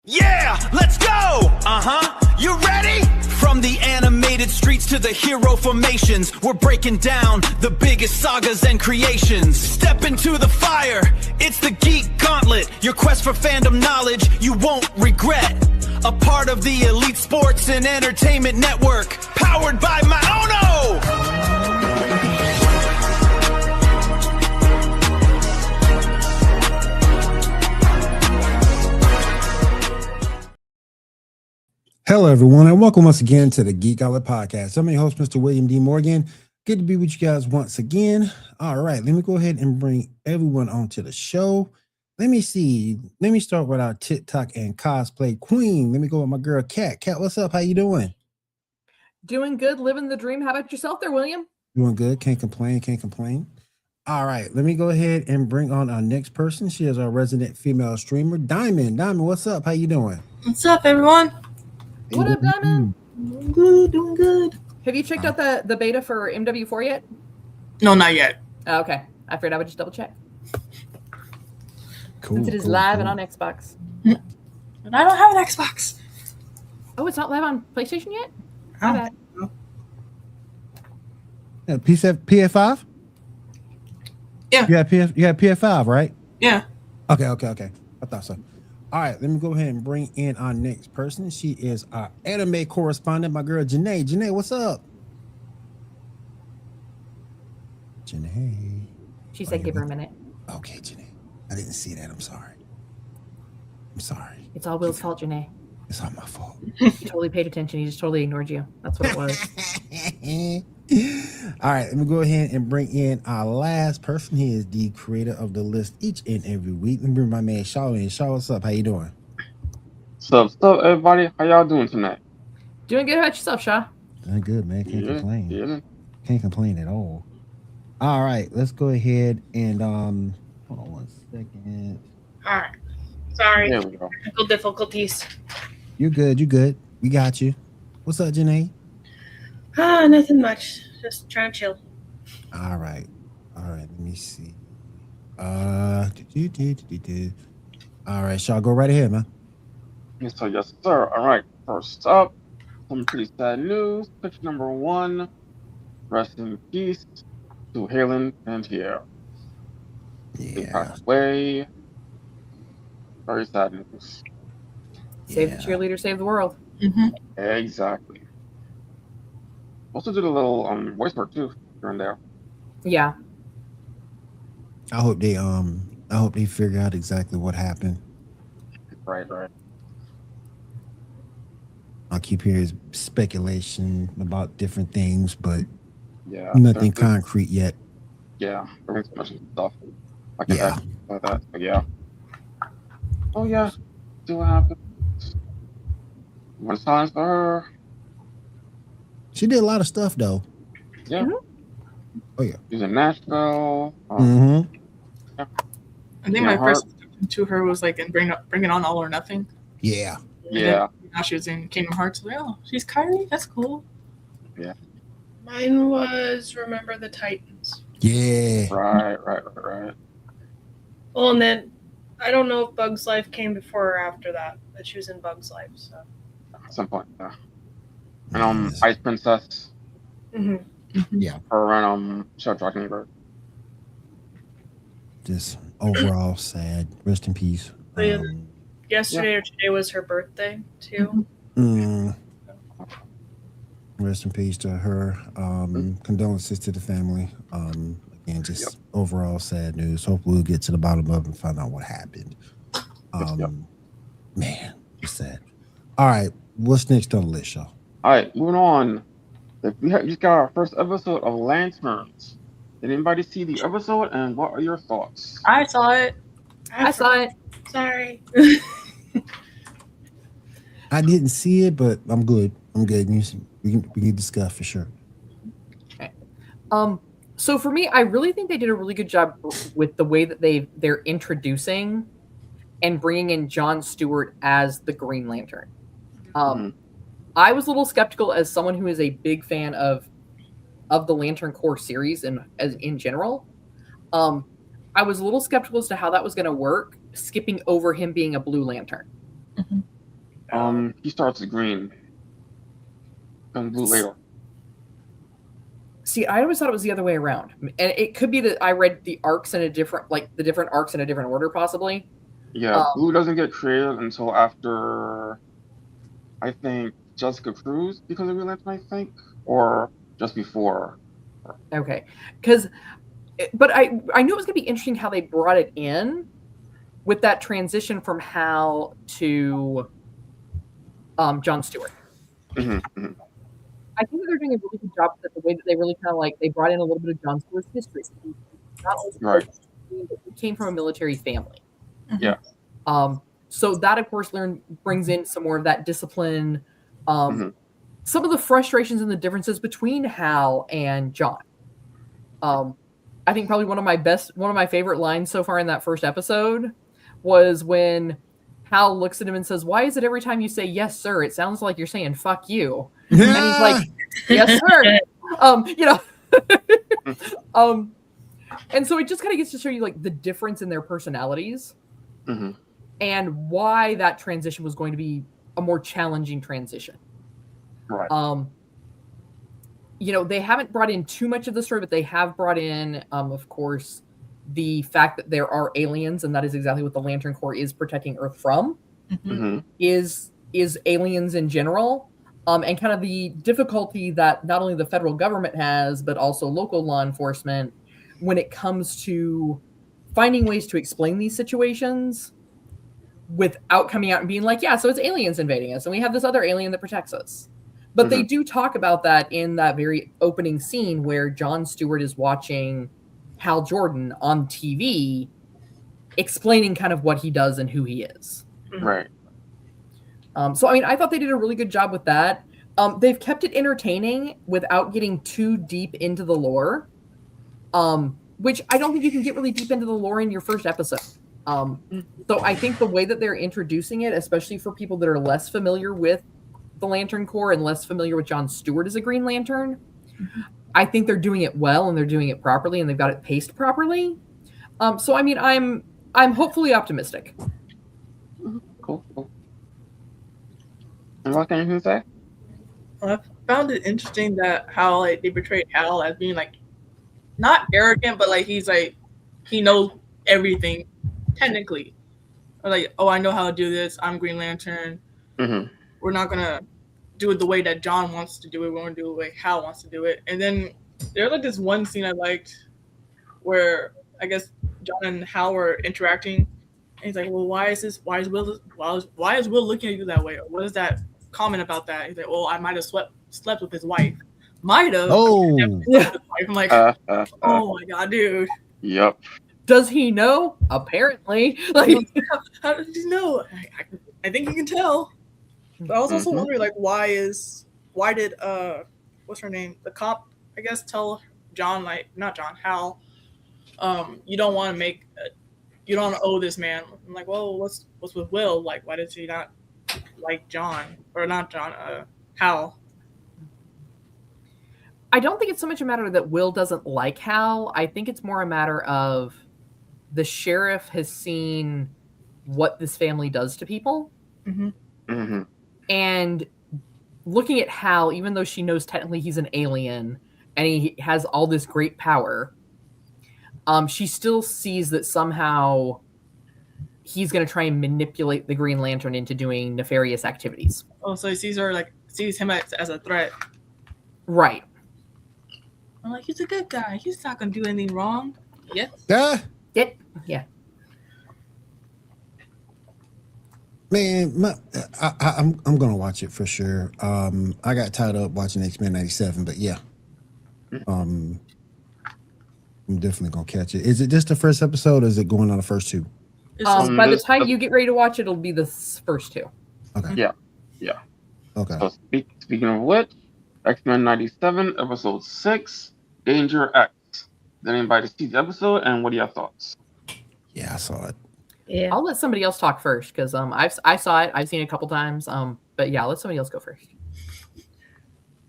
Yeah, let's go! You ready? From the animated streets to the hero formations, we're breaking down the biggest sagas and creations. Step into the fire, it's the Geek Gauntlet, your quest for fandom knowledge you won't regret. A part of the elite sports and entertainment network, powered by Maono! Hello, everyone, and welcome once again to the Geek Gauntlet Podcast. I'm your host, Mr. William D. Morgan. Good to be with you guys once again. All right, let me go ahead and bring everyone onto the show. Let me see. Let me start with our TikTok and cosplay queen. Let me go with my girl, Kat. Kat, what's up? How you doing? Doing good, living the dream. How about yourself there, William? Doing good. Can't complain. Can't complain. All right, let me go ahead and bring on our next person. She is our resident female streamer, Diamond. Diamond, what's up? How you doing? What's up, everyone? What up, Diamond? Doing good, doing good. Have you checked out the beta for MW4 yet? No, not yet. Oh, okay. I figured I would just double check. Cool. Since it is live and on Xbox. And I don't have an Xbox. Oh, it's not live on PlayStation yet? I My don't bad. think so. Yeah, PS5? Yeah. You have PS5, right? Yeah. Okay. I thought so. All right, let me go ahead and bring in our next person. She is our anime correspondent, my girl, Janae. Janae, what's up? Janae. She said give her a minute. Okay, Janae. I didn't see that. I'm sorry. It's all Will's fault, Janae. It's not my fault. He totally paid attention. He just totally ignored you. That's what it was. All right, let me go ahead and bring in our last person. He is the creator of the list each and every week. Let me bring my man Shaw in. Shaw, what's up? How you doing? What's up, everybody? How y'all doing tonight? Doing good. How about yourself, Shaw? Doing good, man. Can't complain. Yeah. Can't complain at all. All right, let's go ahead and hold on one second. All right. Sorry. There we go. Technical difficulties. You're good. We got you. What's up, Janae? Nothing much. Just trying to chill. All right. Let me see. All right, Shaw, go right ahead, man. Yes, sir. All right. First up, some pretty sad news. Picture number 1. Rest in peace to Halen and Pierre. They passed away. Very sad news. Save the cheerleader, save the world. Mm-hmm. Exactly. Also did a little voice work too during there. Yeah. I hope they figure out exactly what happened. Right. I'll keep hearing speculation about different things, but Yeah. nothing concrete yet. Yeah. There was much stuff. I can ask about that. But yeah. Oh yeah. See what happened. One silence for her. She did a lot of stuff, though. Yeah. Mm-hmm. Oh yeah. She's in Nashville. Mm-hmm. I think my first question to her was like in Bring It On All or Nothing. Yeah. Yeah. Now she was in Kingdom Hearts. Like, oh, she's Kyrie. That's cool. Yeah. Mine was Remember the Titans. Yeah. Right. Well, and then I don't know if Bug's Life came before or after that, but she was in Bug's Life. So. At some point, yeah. And Ice Princess. Mm-hmm. Yeah. Her and Show Talking Bird. Just overall sad. Rest in peace. But yeah, yesterday or today was her birthday too. Rest in peace to her. Condolences to the family. Again, just overall sad news. Hopefully we'll get to the bottom of it and find out what happened. Man, it's sad. All right, what's next on the list, y'all? All right, moving on. We just got our first episode of Lanterns. Did anybody see the episode, and what are your thoughts? I saw it. I saw it. Sorry. I didn't see it, but I'm good. We can discuss for sure. Okay. So for me, I really think they did a really good job with the way that they're introducing and bringing in Jon Stewart as the Green Lantern. I was a little skeptical as someone who is a big fan of the Lantern Corps series and as in general. I was a little skeptical as to how that was going to work, skipping over him being a Blue Lantern. He starts at green. Comes blue later. See, I always thought it was the other way around, and it could be that I read the arcs in a different, like the different arcs in a different order, possibly. Yeah, blue doesn't get created until after, I think, Jessica Cruz because of Green Lantern, I think, or just before. Okay, but I knew it was going to be interesting how they brought it in with that transition from Hal to John Stewart. Mm-hmm. I think that they're doing a really good job with the way that they really kind of like they brought in a little bit of John Stewart's history. Not only Right. he came from a military family. Yeah. So that of course brings in some more of that discipline, some of the frustrations and the differences between Hal and John. I think probably one of my favorite lines so far in that first episode was when Hal looks at him and says, "Why is it every time you say yes, sir, it sounds like you're saying fuck you?" And he's like, "Yes, sir." And so it just kind of gets to show you like the difference in their personalities and why that transition was going to be a more challenging transition. Right. They haven't brought in too much of the story, but they have brought in, of course, the fact that there are aliens, and that is exactly what the Lantern Corps is protecting Earth from, is aliens in general, and kind of the difficulty that not only the federal government has, but also local law enforcement when it comes to finding ways to explain these situations without coming out and being like, yeah, so it's aliens invading us, and we have this other alien that protects us. But they do talk about that in that very opening scene where John Stewart is watching Hal Jordan on TV explaining kind of what he does and who he is. Right. So, I mean, I thought they did a really good job with that. They've kept it entertaining without getting too deep into the lore, which I don't think you can get really deep into the lore in your first episode. So I think the way that they're introducing it, especially for people that are less familiar with the Lantern Corps and less familiar with John Stewart as a Green Lantern, I think they're doing it well and they're doing it properly and they've got it paced properly. So I mean, I'm hopefully optimistic. Cool. And what can you say? I found it interesting that how like they portrayed Hal as being like not arrogant, but like he's like he knows everything technically. Or like, oh, I know how to do this. I'm Green Lantern. We're not gonna do it the way that John wants to do it. We're gonna do it the way Hal wants to do it. And then there's like this one scene I liked where I guess John and Hal were interacting, and he's like, "Well, why is Will looking at you that way? Or what is that comment about that?" He's like, "Well, I might have slept with his wife. Might have." Oh, I'm like, oh my god, dude. Yep. Does he know? Apparently. Like, how did he know? I think he can tell. But I was also wondering, like, why did what's her name? The cop, I guess, tell John, like, not John, Hal, you don't want to owe this man. I'm like, well, what's with Will? Like, why does he not like John or not John? Hal. I don't think it's so much a matter that Will doesn't like Hal. I think it's more a matter of the sheriff has seen what this family does to people. And looking at Hal, even though she knows technically he's an alien and he has all this great power, she still sees that somehow he's going to try and manipulate the Green Lantern into doing nefarious activities. Oh, so he sees him as a threat. Right. I'm like, he's a good guy. He's not going to do anything wrong. Yes. Yeah. Man, I'm gonna watch it for sure. I got tied up watching X-Men 97, but yeah, I'm definitely gonna catch it. Is it just the first episode, or is it going on the first two? By the time you get ready to watch it, it'll be the first two. Okay. Yeah. Okay. So speaking of which, X-Men 97, episode 6, Danger X. Did anybody see the episode, and what are your thoughts? Yeah, I saw it. Yeah. I'll let somebody else talk first because I saw it. I've seen it a couple times. But yeah, let somebody else go first.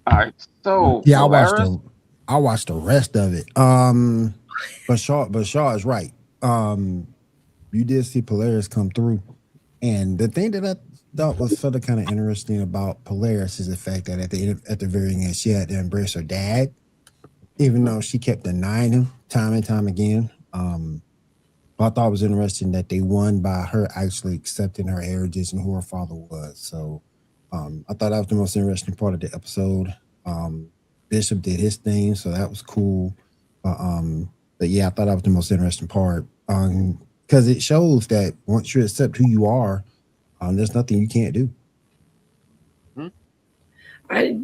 All right. So yeah, Polaris, I watched the rest of it. But Shaw is right. You did see Polaris come through. And the thing that I thought was sort of kind of interesting about Polaris is the fact that at the very end, she had to embrace her dad, even though she kept denying him time and time again. But I thought it was interesting that they won by her actually accepting her heritage and who her father was. So I thought that was the most interesting part of the episode. Bishop did his thing, so that was cool. But yeah, I thought that was the most interesting part. Because it shows that once you accept who you are, there's nothing you can't do. I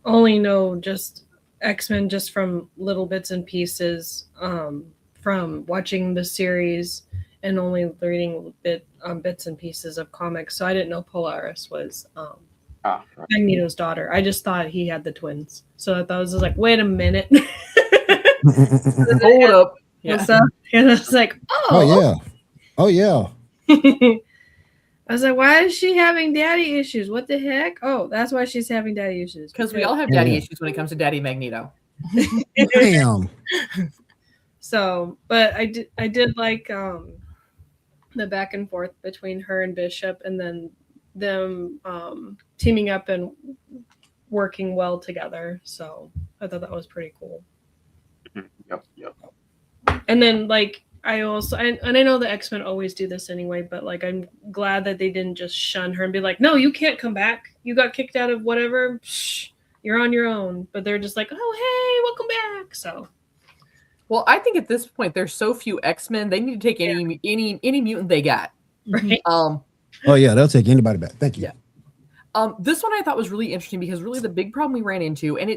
only know just X-Men just from little bits and pieces from watching the series and only reading bits and pieces of comics. So I didn't know Polaris was Right. Magneto's daughter. I just thought he had the twins. So I thought it was like, wait a minute. Hold up. Yeah. So, and I was like, Oh yeah. I was like, why is she having daddy issues? What the heck? Oh, that's why she's having daddy issues. Because we all have daddy issues when it comes to Daddy Magneto. Damn. So, but I did like the back and forth between her and Bishop, and then them teaming up and working well together. So I thought that was pretty cool. Yep. And then like I also and I know the X-Men always do this anyway, but like I'm glad that they didn't just shun her and be like, no, you can't come back. You got kicked out of whatever. Shh, you're on your own. But they're just like, oh hey, welcome back. So Well, I think at this point there's so few X-Men, they need to take any mutant they got. right. Oh yeah, they'll take anybody back. Thank you. Yeah. This one I thought was really interesting because really the big problem we ran into, and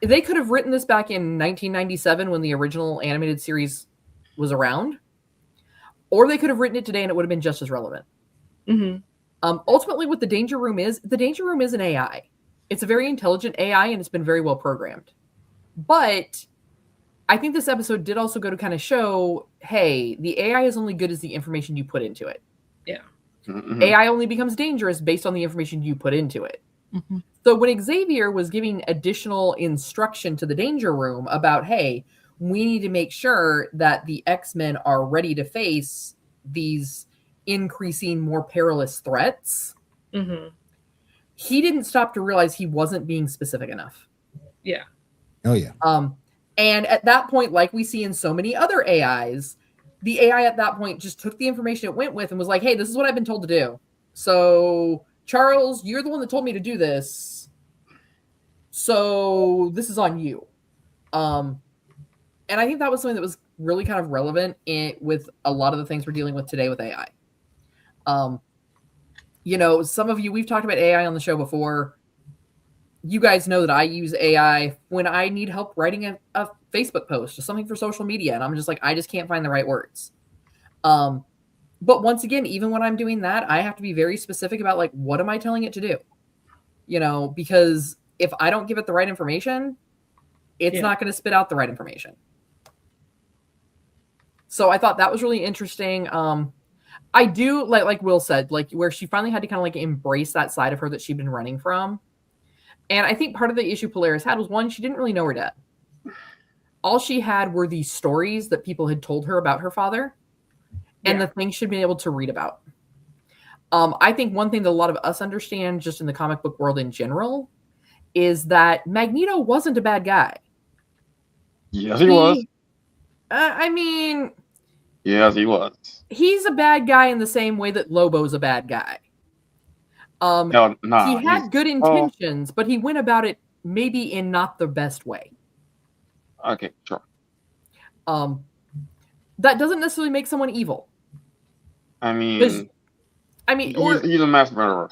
they could have written this back in 1997 when the original animated series was around, or they could have written it today and it would have been just as relevant. Mm-hmm. Ultimately, what the Danger Room is an AI. It's a very intelligent AI and it's been very well programmed. But I think this episode did also go to kind of show, hey, the AI is only good as the information you put into it. Yeah. Mm-hmm. AI only becomes dangerous based on the information you put into it. Mm-hmm. So when Xavier was giving additional instruction to the Danger Room about, hey, we need to make sure that the X-Men are ready to face these increasing, more perilous threats, Mm-hmm. he didn't stop to realize he wasn't being specific enough. Yeah. Oh yeah. And at that point, like we see in so many other AIs, the AI at that point just took the information it went with and was like, hey, this is what I've been told to do. So, Charles, you're the one that told me to do this. So, this is on you. And I think that was something that was really kind of relevant with a lot of the things we're dealing with today with AI. Some of you, we've talked about AI on the show before. You guys know that I use AI when I need help writing a Facebook post or something for social media. And I'm just like, I just can't find the right words. But once again, even when I'm doing that, I have to be very specific about like, what am I telling it to do? Because if I don't give it the right information, it's not going to spit out the right information. So I thought that was really interesting. I do like Will said, like where she finally had to kind of like embrace that side of her that she'd been running from. And I think part of the issue Polaris had was, one, she didn't really know her dad. All she had were these stories that people had told her about her father and the things she'd been able to read about. I think one thing that a lot of us understand just in the comic book world in general is that Magneto wasn't a bad guy. Yes, he was. Yes, he was. He's a bad guy in the same way that Lobo's a bad guy. He had good intentions, but he went about it maybe in not the best way. Okay, sure. That doesn't necessarily make someone evil. He's a mass murderer.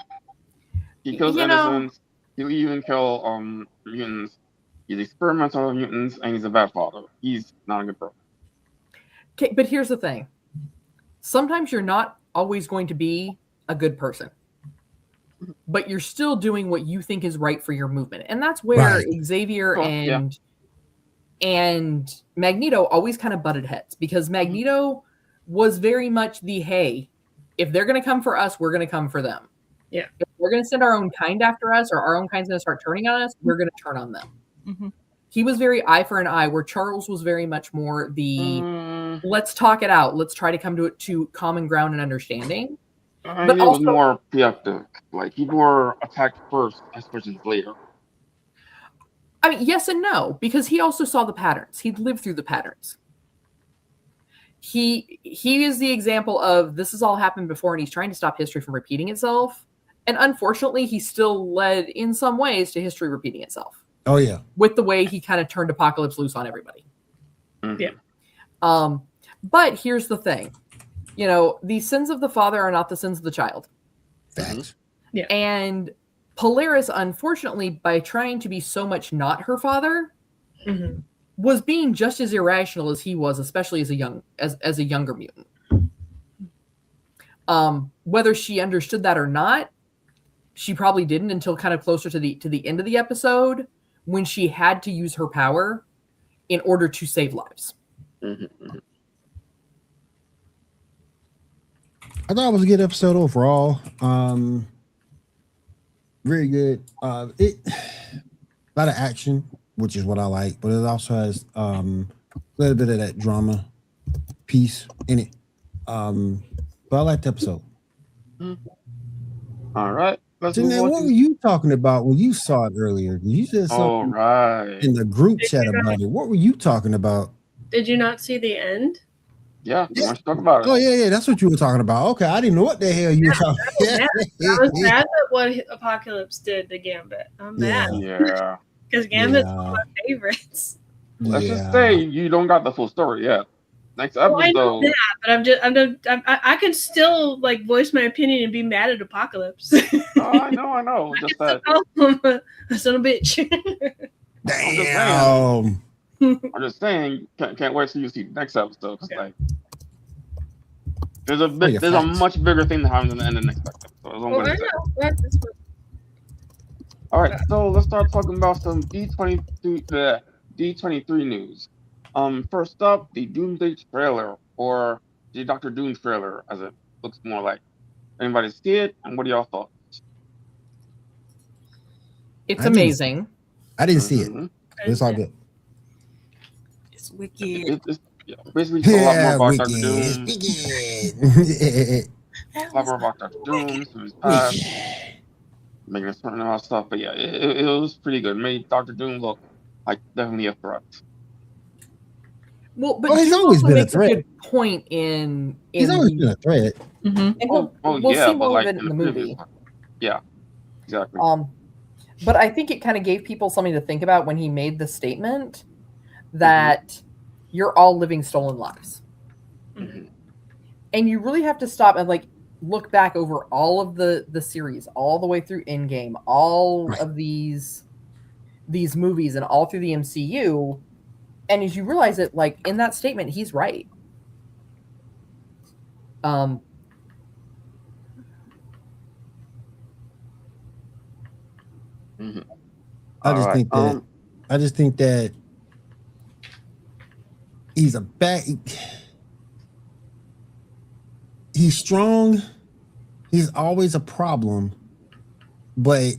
He kills innocents. He'll even kill mutants. He's experimental with mutants, and he's a bad father. He's not a good person. Okay, but here's the thing. Sometimes you're not always going to be a good person, but you're still doing what you think is right for your movement. And that's where Xavier and Magneto always kind of butted heads, because Magneto was very much the, hey, if they're going to come for us, we're going to come for them. Yeah. If we're going to send our own kind after us, or our own kind's going to start turning on us, we're going to turn on them. Mm-hmm. He was very eye for an eye, where Charles was very much more the let's talk it out. Let's try to come to common ground and understanding. I But think it was also- more preemptive. Like people were attacked first, as opposed to later. I mean, yes and no, because he also saw the patterns. He'd lived through the patterns. He is the example of this has all happened before, and he's trying to stop history from repeating itself. And unfortunately, he still led in some ways to history repeating itself. Oh yeah. With the way he kind of turned Apocalypse loose on everybody. Mhm. Yeah. But here's the thing. You know, the sins of the father are not the sins of the child. Facts. And Polaris, unfortunately, by trying to be so much not her father, Mm-hmm. was being just as irrational as he was, especially as a younger mutant. Whether she understood that or not, she probably didn't until kind of closer to the end of the episode, when she had to use her power in order to save lives. Mhm, mhm. I thought it was a good episode overall. Very good. A lot of action, which is what I like, but it also has a little bit of that drama piece in it. But I liked the episode. All right. Let's So move now, on what to- were you talking about when you saw it earlier? You said All something right. in the group chat about it. What were you talking about? Did you not see the end? Yeah, we want to talk about it. Oh yeah, that's what you were talking about. Okay, I didn't know what the hell you were talking I was mad at what Apocalypse did to Gambit. I'm mad Yeah. because Gambit's Yeah. one of my favorites. Let's just say you don't got the full story yet. Next Well, I know episode. that, but I can still like voice my opinion and be mad at Apocalypse. Oh, I know. Just that. Son of a bitch. Damn. I'm just saying. Can't wait till you see the next episode. 'Cause, like, there's a yeah, there's a facts. much bigger thing that happens in the end of the next episode. That's what I'm Well, gonna I say. know. That's what- All right, so let's start talking about some D23 news. First up, the Doomsday trailer, or the Doctor Doom trailer, as it looks more like. Anybody see it? And what are y'all thoughts? It's I didn't- amazing. I didn't see it. Mhm. It's all good. It's wicked. It's basically just a lot Yeah, more about wicked. Doctor Doom. Wicked. A lot more about Doctor Doom, some of his past, making a certain amount of stuff. But yeah, it was pretty good. Made Doctor Doom look like definitely a threat. Well, but Oh, he's Doom always also been a makes threat. good point in He's always been a threat. Mhm. and we'll yeah, see but more like of it in the movie. previous one. Yeah, exactly. But I think it kind of gave people something to think about when he made the statement that you're all living stolen lives. Mhm. And you really have to stop and like look back over all of the series, all the way through Endgame, all Right. of these movies and all through the MCU. And as you realize that, like, in that statement, he's right. Mhm. I just All right, think that I just think that he's a he's strong. He's always a problem, but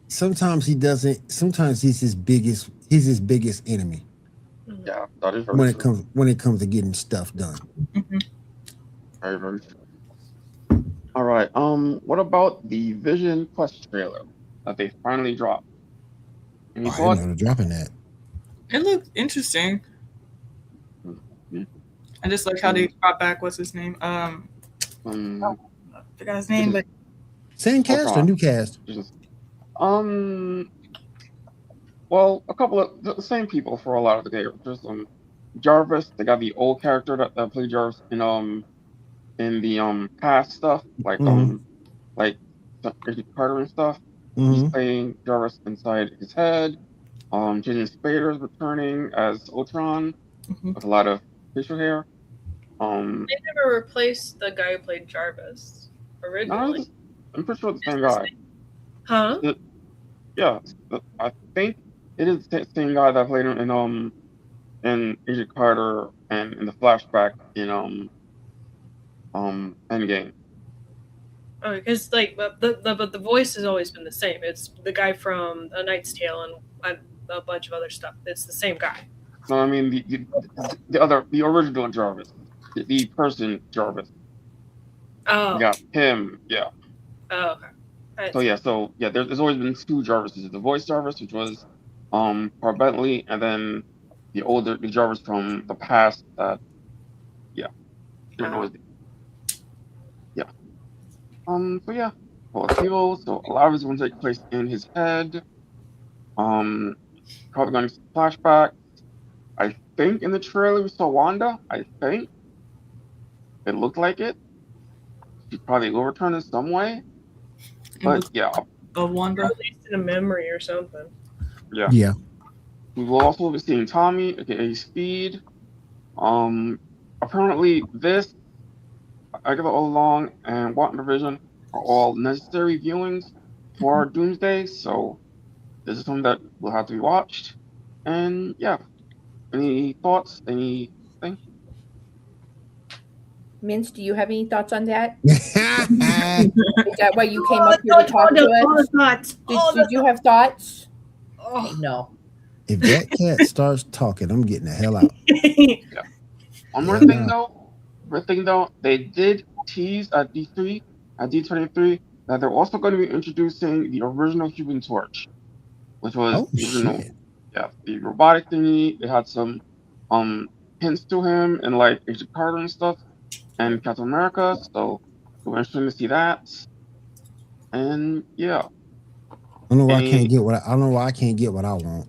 sometimes he doesn't. Sometimes he's his biggest enemy yeah, that is very when true. it comes to getting stuff done. Very, very true. All right. What about the Vision Quest trailer that they finally dropped? Any I thoughts? didn't know they're dropping that. It looked interesting. Mhm. I just like how they brought back what's his name. I forgot his name, but Same cast or new cast? Just, well, a couple of the same people for a lot of the characters. Jarvis, they got the old character that played Jarvis in the past stuff, like Mhm. like Agent Carter and stuff. Mhm. He's playing Jarvis inside his head. Jason Spader's returning as Ultron with a lot of facial hair. They never replaced the guy who played Jarvis No, originally. I'm pretty sure it's the same guy. Huh? Yeah, I think it is the same guy that played him in Agent Carter and in the flashback in Endgame. Oh, because like, but the voice has always been the same. It's the guy from A Knight's Tale and a bunch of other stuff. It's the same guy. No, I mean the original Jarvis, the person Jarvis. Oh. We got him. Yeah. Oh, okay. So there's always been two Jarvises. The voice Jarvis, which was Carl Bentley, and then the Jarvis from the past that didn't always be. Yeah. Well, people. So a lot of it's going to take place in his head. Probably going to see flashback. I think in the trailer we saw Wanda. I think it looked like it. She probably will return in some way. But yeah. Of Wanda. At least in a memory or something. Yeah. Yeah. We will also be seeing Tommy, aka Speed. Apparently this, I get it all along, and WandaVision are all necessary viewings for Doomsday. So this is something that will have to be watched. And yeah, any thoughts? Anything? Mince, do you have any thoughts on that? If Is that why you came up here to talk to us? Did you have thoughts? Oh. No. that cat starts talking, I'm getting the hell out. One more thing though, they did tease at D23, that they're also going to be introducing the original Human Torch, which was the robotic thingy. They had some hints to him and like Agent Carter and stuff, and Captain America. So we're interested to see that. And yeah, I don't know why I can't get what I want.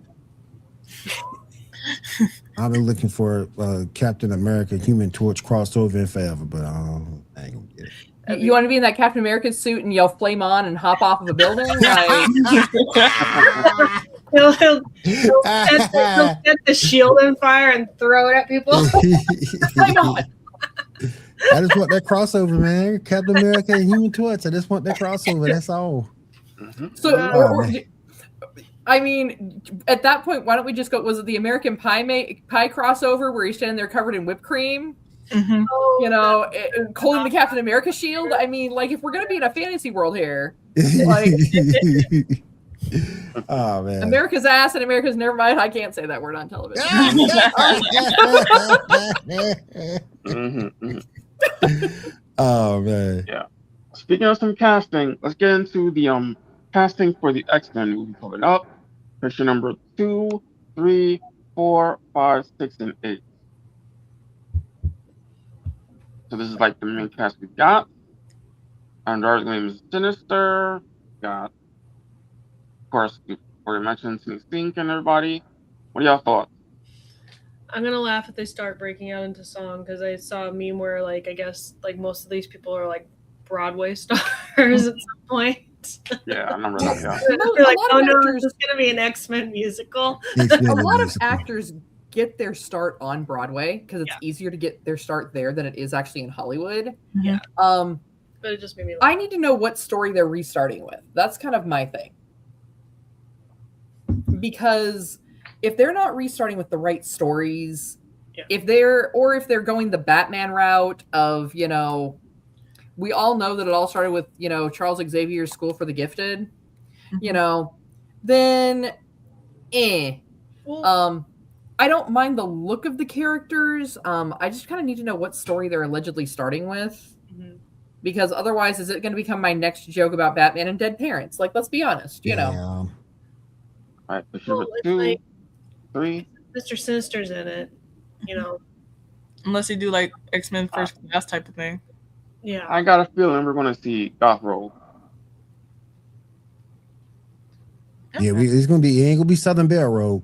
I've been looking for Captain America Human Torch crossover in forever, but I ain't gonna get it. You want to be in that Captain America suit and yell "flame on" and hop off of a building? Like, he'll set the shield on fire and throw it at people. flame on. I just want that crossover, man. Captain America and Human Torch. I just want that crossover. That's all. So, I mean, at that point, why don't we just go? Was it the American Pie crossover where he's standing there covered in whipped cream? Mm-hmm. You know, holding the Captain America shield. I mean, like, if we're gonna be in a fantasy world here, like, oh man, America's ass and America's never mind. I can't say that word on television. Oh man. Yeah. Speaking of some casting, let's get into the casting for the X-Men movie coming up. Picture number 2, 3, 4, 5, 6, and 8. So this is like the main cast we got. Andrade's name is Sinister. Got, of course, we already mentioned Sync and everybody. What are y'all thoughts? I'm gonna laugh if they start breaking out into song because I saw a meme where like I guess like most of these people are like Broadway stars at some point. Yeah, I remember that. Yeah. They're like, oh no, this is gonna be an X-Men musical. A lot of actors get their start on Broadway because it's easier to get their start there than it is actually in Hollywood. Yeah. But it just made me laugh. I need to know what story they're restarting with. That's kind of my thing. Because if they're not restarting with the right stories, if they're going the Batman route of, you know, we all know that it all started with, you know, Charles Xavier's School for the Gifted, you know, then I don't mind the look of the characters. I just kind of need to know what story they're allegedly starting with. Because otherwise, is it going to become my next joke about Batman and dead parents? Like, let's be honest, you know. All right, Well, it's 2, like 3. Mr. Sinister's in it, you know. Unless you do like X-Men First Class type of thing. Yeah. I got a feeling we're going to see Gothrobe. Yeah, it ain't gonna be Southern Belle Road.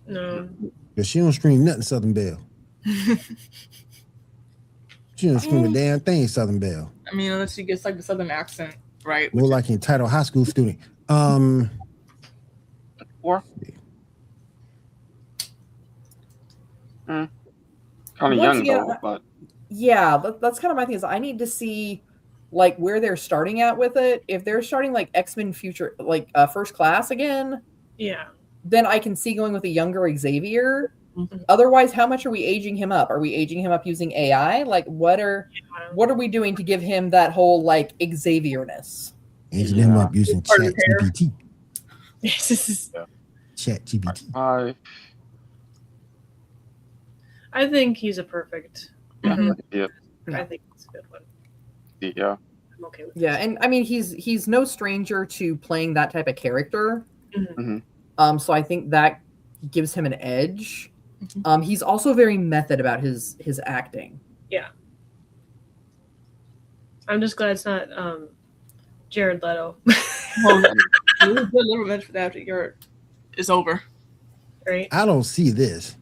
No. Cause she don't scream nothing Southern Belle. She don't scream a damn thing Southern Belle. I mean, unless she gets like the Southern accent, right? More like entitled high school student. 4. Kind of young again, though, but yeah, that's kind of my thing. Is I need to see like where they're starting at with it. If they're starting like X-Men Future, like First Class again, Yeah. then I can see going with a younger Xavier. Otherwise, how much are we aging him up? Are we aging him up using AI? Like, what are we doing to give him that whole like Xavier-ness? Aging him up using ChatGPT. ChatGPT. 5. I think he's a perfect. Yeah, Mhm. yeah, I think it's a good one. yeah. I'm okay with Yeah, this. and I mean he's no stranger to playing that type of character. Mhm. So I think that gives him an edge. Mhm. He's also very method about his acting. I'm just glad it's not Jared Leto, Well, a little bit for that year is over. right? I don't see this.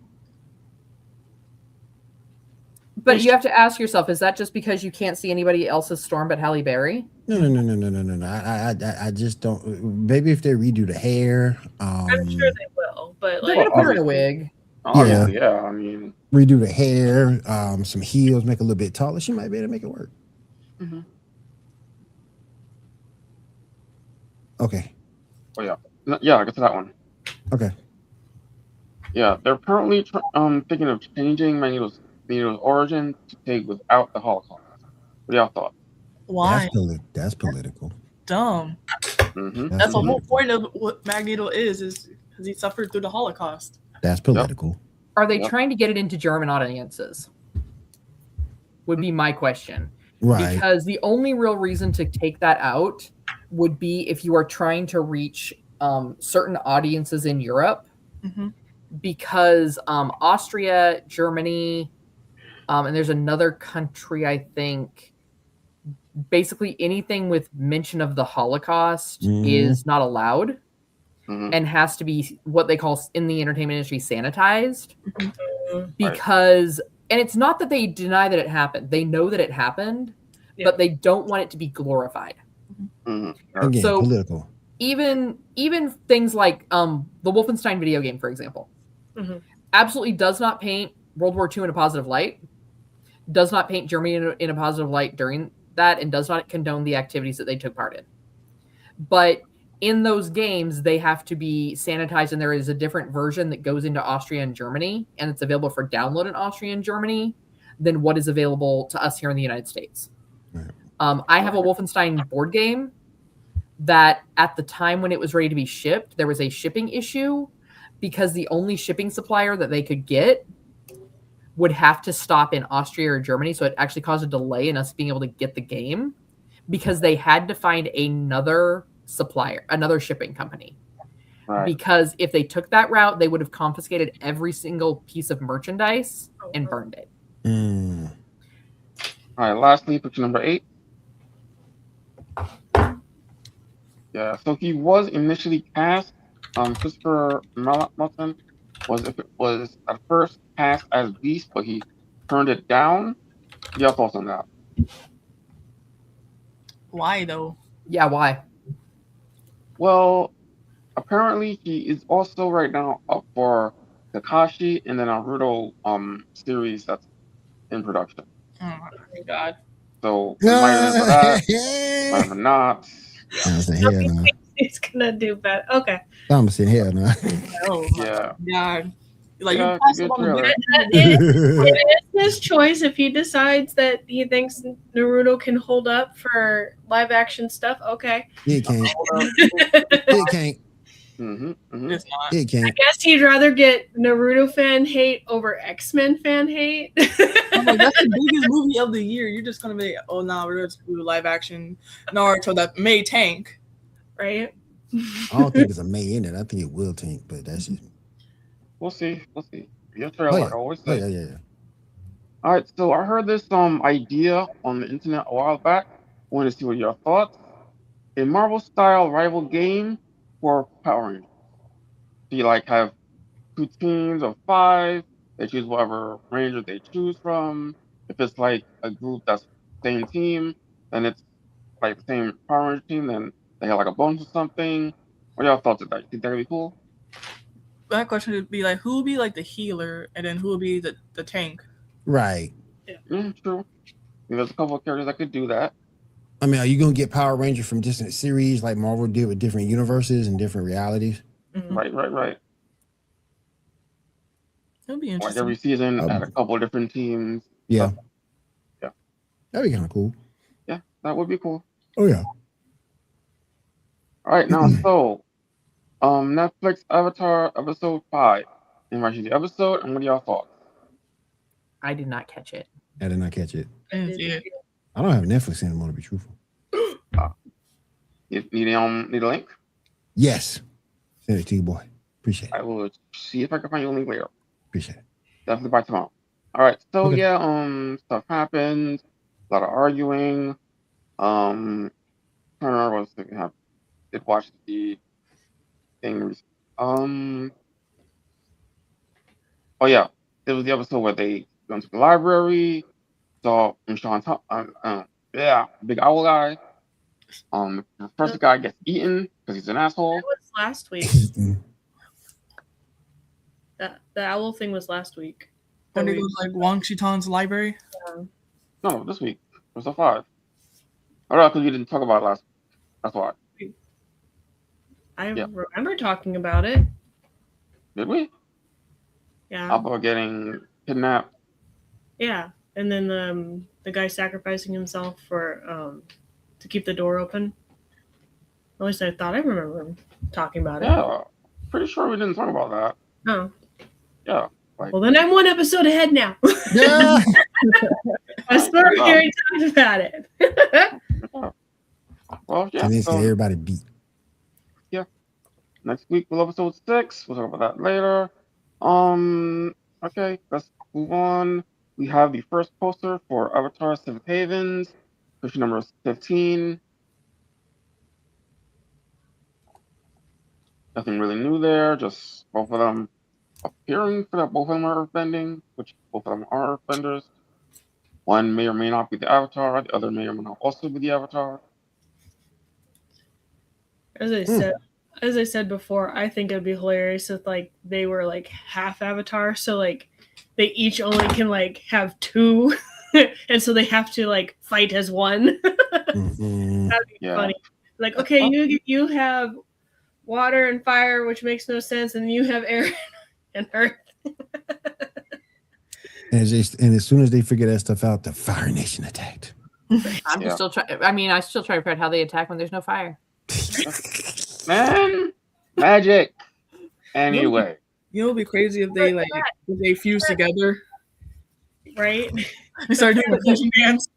But you have to ask yourself, is that just because you can't see anybody else's Storm but Halle Berry? No. I just don't. Maybe if they redo the hair, I'm sure they will, but They're like, gonna put her in a obviously. wig. Obviously, yeah. I mean, redo the hair, some heels, make it a little bit taller. She might be able to make it work. mhm. Okay. Oh yeah, yeah. I get to that one. Okay. Yeah, they're currently thinking of changing Magneto's origin to take without the Holocaust. What do y'all thought? Why? That's political. Dumb. Mm-hmm. That's the political. whole point of what Magneto is because he suffered through the Holocaust. That's political. Are they Yep. trying to get it into German audiences? Would be my question. Right. Because the only real reason to take that out would be if you are trying to reach certain audiences in Europe. Mm-hmm. Because Austria, Germany, and there's another country, I think, basically anything with mention of the Holocaust is not allowed and has to be what they call in the entertainment industry sanitized. Because, and it's not that they deny that it happened. They know that it happened, but they don't want it to be glorified. Again, So political. even things like the Wolfenstein video game, for example, absolutely does not paint World War II in a positive light, does not paint Germany in a positive light during that, and does not condone the activities that they took part in. But in those games, they have to be sanitized, and there is a different version that goes into Austria and Germany, and it's available for download in Austria and Germany than what is available to us here in the United States. Right. I have a Wolfenstein board game that at the time when it was ready to be shipped, there was a shipping issue because the only shipping supplier that they could get would have to stop in Austria or Germany. So it actually caused a delay in us being able to get the game because they had to find another supplier, another shipping company. Right. Because if they took that route, they would have confiscated every single piece of merchandise and burned it. All right, lastly, picture number 8. Yeah, so he was initially cast. Christopher Melton was at first cast as Beast, but he turned it down. Your thoughts on that? Why though? Yeah, why? Well, apparently he is also right now up for Kakashi and the Naruto series that's in production. Oh my god. So he might have been for that, might have not. I was saying, hell no. It's gonna do bad. Okay. I'm saying, hell no. Oh Yeah. god. Like Yeah, you pass good him on the trailer. It is his choice if he decides that he thinks Naruto can hold up for live action stuff. Okay. It can't. It can't. It's not. It can't. I guess he'd rather get Naruto fan hate over X-Men fan hate. I'm like, that's the biggest movie of the year. You're just gonna be, oh no, we're just do live action Naruto that may tank. Right? I don't think there's a May in it. I think it will tank, but that's just. We'll see. Your trailer, like I always say. Yeah. All right, so I heard this idea on the internet a while back. I wanted to see what your thoughts. A Marvel-style rival game for Power Rangers. So you like have 2 teams of 5. They choose whatever Ranger they choose from. If it's like a group that's the same team, then it's like the same Power Ranger team. Then they have like a bonus or something. What are your thoughts of that? You think that'd be cool? My question would be like, who would be like the healer, and then who would be the tank? Right. Yeah, true. There's a couple of characters that could do that. I mean, are you gonna get Power Ranger from different series like Marvel did with different universes and different realities? Mm-hmm. Right. It would be Like interesting. every season, had a couple of different teams. Yeah. Yeah. That'd be kind of cool. Yeah, that would be cool. Oh yeah. All right, now so, Netflix Avatar episode 5. And watching the episode, and what are y'all thoughts? I did not catch it. I did not catch it. I didn't see it. I don't have Netflix anymore, to be truthful. You need a link? Yes. Send it to you, boy. Appreciate it. I will see if I can find you a link later. Appreciate it. Definitely by tomorrow. All right. So Okay. yeah, stuff happened. A lot of arguing. Turner was did watch the thing. Oh yeah, it was the episode where they went to the library. Saw Sean. Big owl guy. The first guy gets eaten because he's an asshole. That was last week. Mm-mm. The owl thing was last week. When he goes like Wang Shitan's library. No, this week. Episode 5. Oh no, because we didn't talk about it last week. That's why. I Yeah. remember talking about it. Did we? Yeah. Alpha getting kidnapped. Yeah. And then the guy sacrificing himself for to keep the door open. At least I thought I remember talking about it. Yeah. Pretty sure we didn't talk about that. Oh. Yeah. Well, then I'm one episode ahead now. Yeah. I swear we already talked about it. Well, yeah. And they So said everybody beat. next week we'll episode 6. We'll talk about that later. Okay, let's move on. We have the first poster for Avatar Civic Havens, issue number 15. Nothing really new there, just both of them appearing for that both of them are earthbending, which both of them are earthbenders. One may or may not be the Avatar, the other may or may not also be the Avatar. As I said before, I think it'd be hilarious if like they were like half Avatar, so like they each only can like have 2, and so they have to like fight as one. Mm-hmm. That'd be funny. Like, okay, you have water and fire, which makes no sense, and you have air and earth. And as soon as they figure that stuff out, the Fire Nation attacked. I'm still trying. I mean, I still try to figure out how they attack when there's no fire. Man, magic. Anyway, You know, it'd be crazy if they fuse together. Right? They start doing a fusion dance.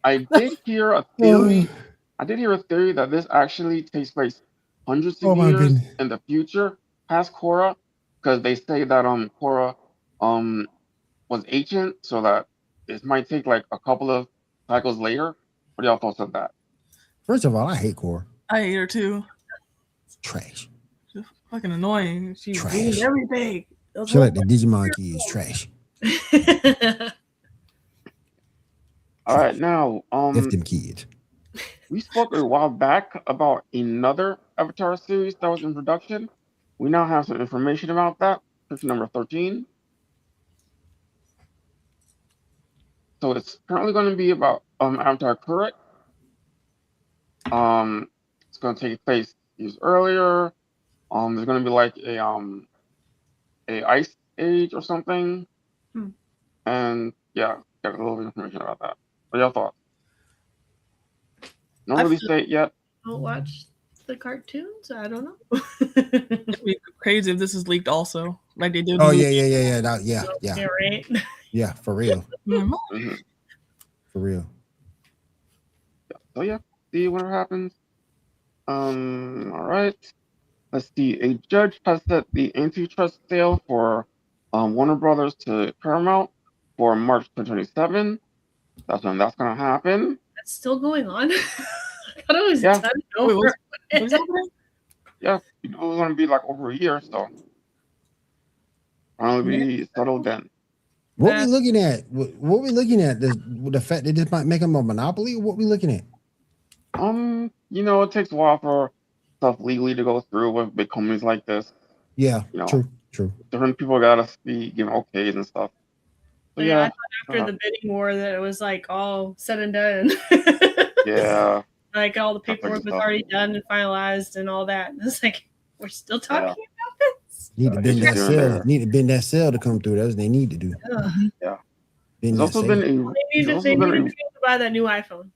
I did hear a theory. That this actually takes place hundreds of my years goodness. in the future, past Korra, because they say that Korra was ancient, so that it might take like a couple of cycles later. What do y'all thoughts of that? First of all, I hate Core. I hate her too. It's trash. She's fucking annoying. She's Trash. doing everything. She like the Digimon kids. Trash. All right, now F them kids. we spoke a while back about another Avatar series that was in production. We now have some information about that. Picture number 13. So it's currently going to be about Avatar Kuruk. It's going to take place years earlier. There's going to be like a ice age or something. And yeah, got a little bit of information about that. What y'all thought? No release date yet. Don't watch the cartoons. I don't know. It'd be crazy if this is leaked also, like they did. Oh yeah. Yeah, right. yeah, for real. Mhm. For real. So yeah, see what happens. All right. Let's see. A judge has set the antitrust sale for Warner Brothers to Paramount for March 2027. That's when that's gonna happen. That's still going on. I thought it was Yeah. done Wait, over. What's happening? Yeah, it was gonna be like over a year, so finally be settled then. What we looking at? What we looking at? The fact that this might make them a monopoly? Or what we looking at? It takes a while for stuff legally to go through with big companies like this. Yeah, true. Different people gotta be given okays and stuff. So I yeah, thought after the bidding war that it was like all said and done. yeah. Like all the paperwork was already done and finalized and all that. And it's like we're still talking about this. Need to bend that cell. Need to bend that cell to come through. That's what they need to do. Yeah. Bend There's that also cell. been They need to buy that new iPhone.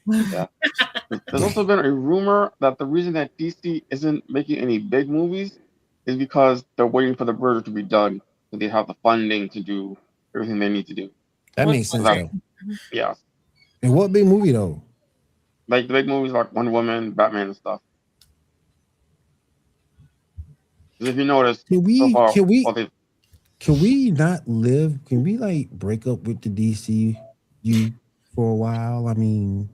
There's also been a rumor that the reason that DC isn't making any big movies is because they're waiting for the merger to be done, so they have the funding to do everything they need to do. That makes sense Like, though. yeah, And what big movie though? like the big movies like Wonder Woman, Batman, and stuff. 'Cause if you notice, Can we so far, can we all they can we not live? Can we like break up with the DCU for a while? I mean,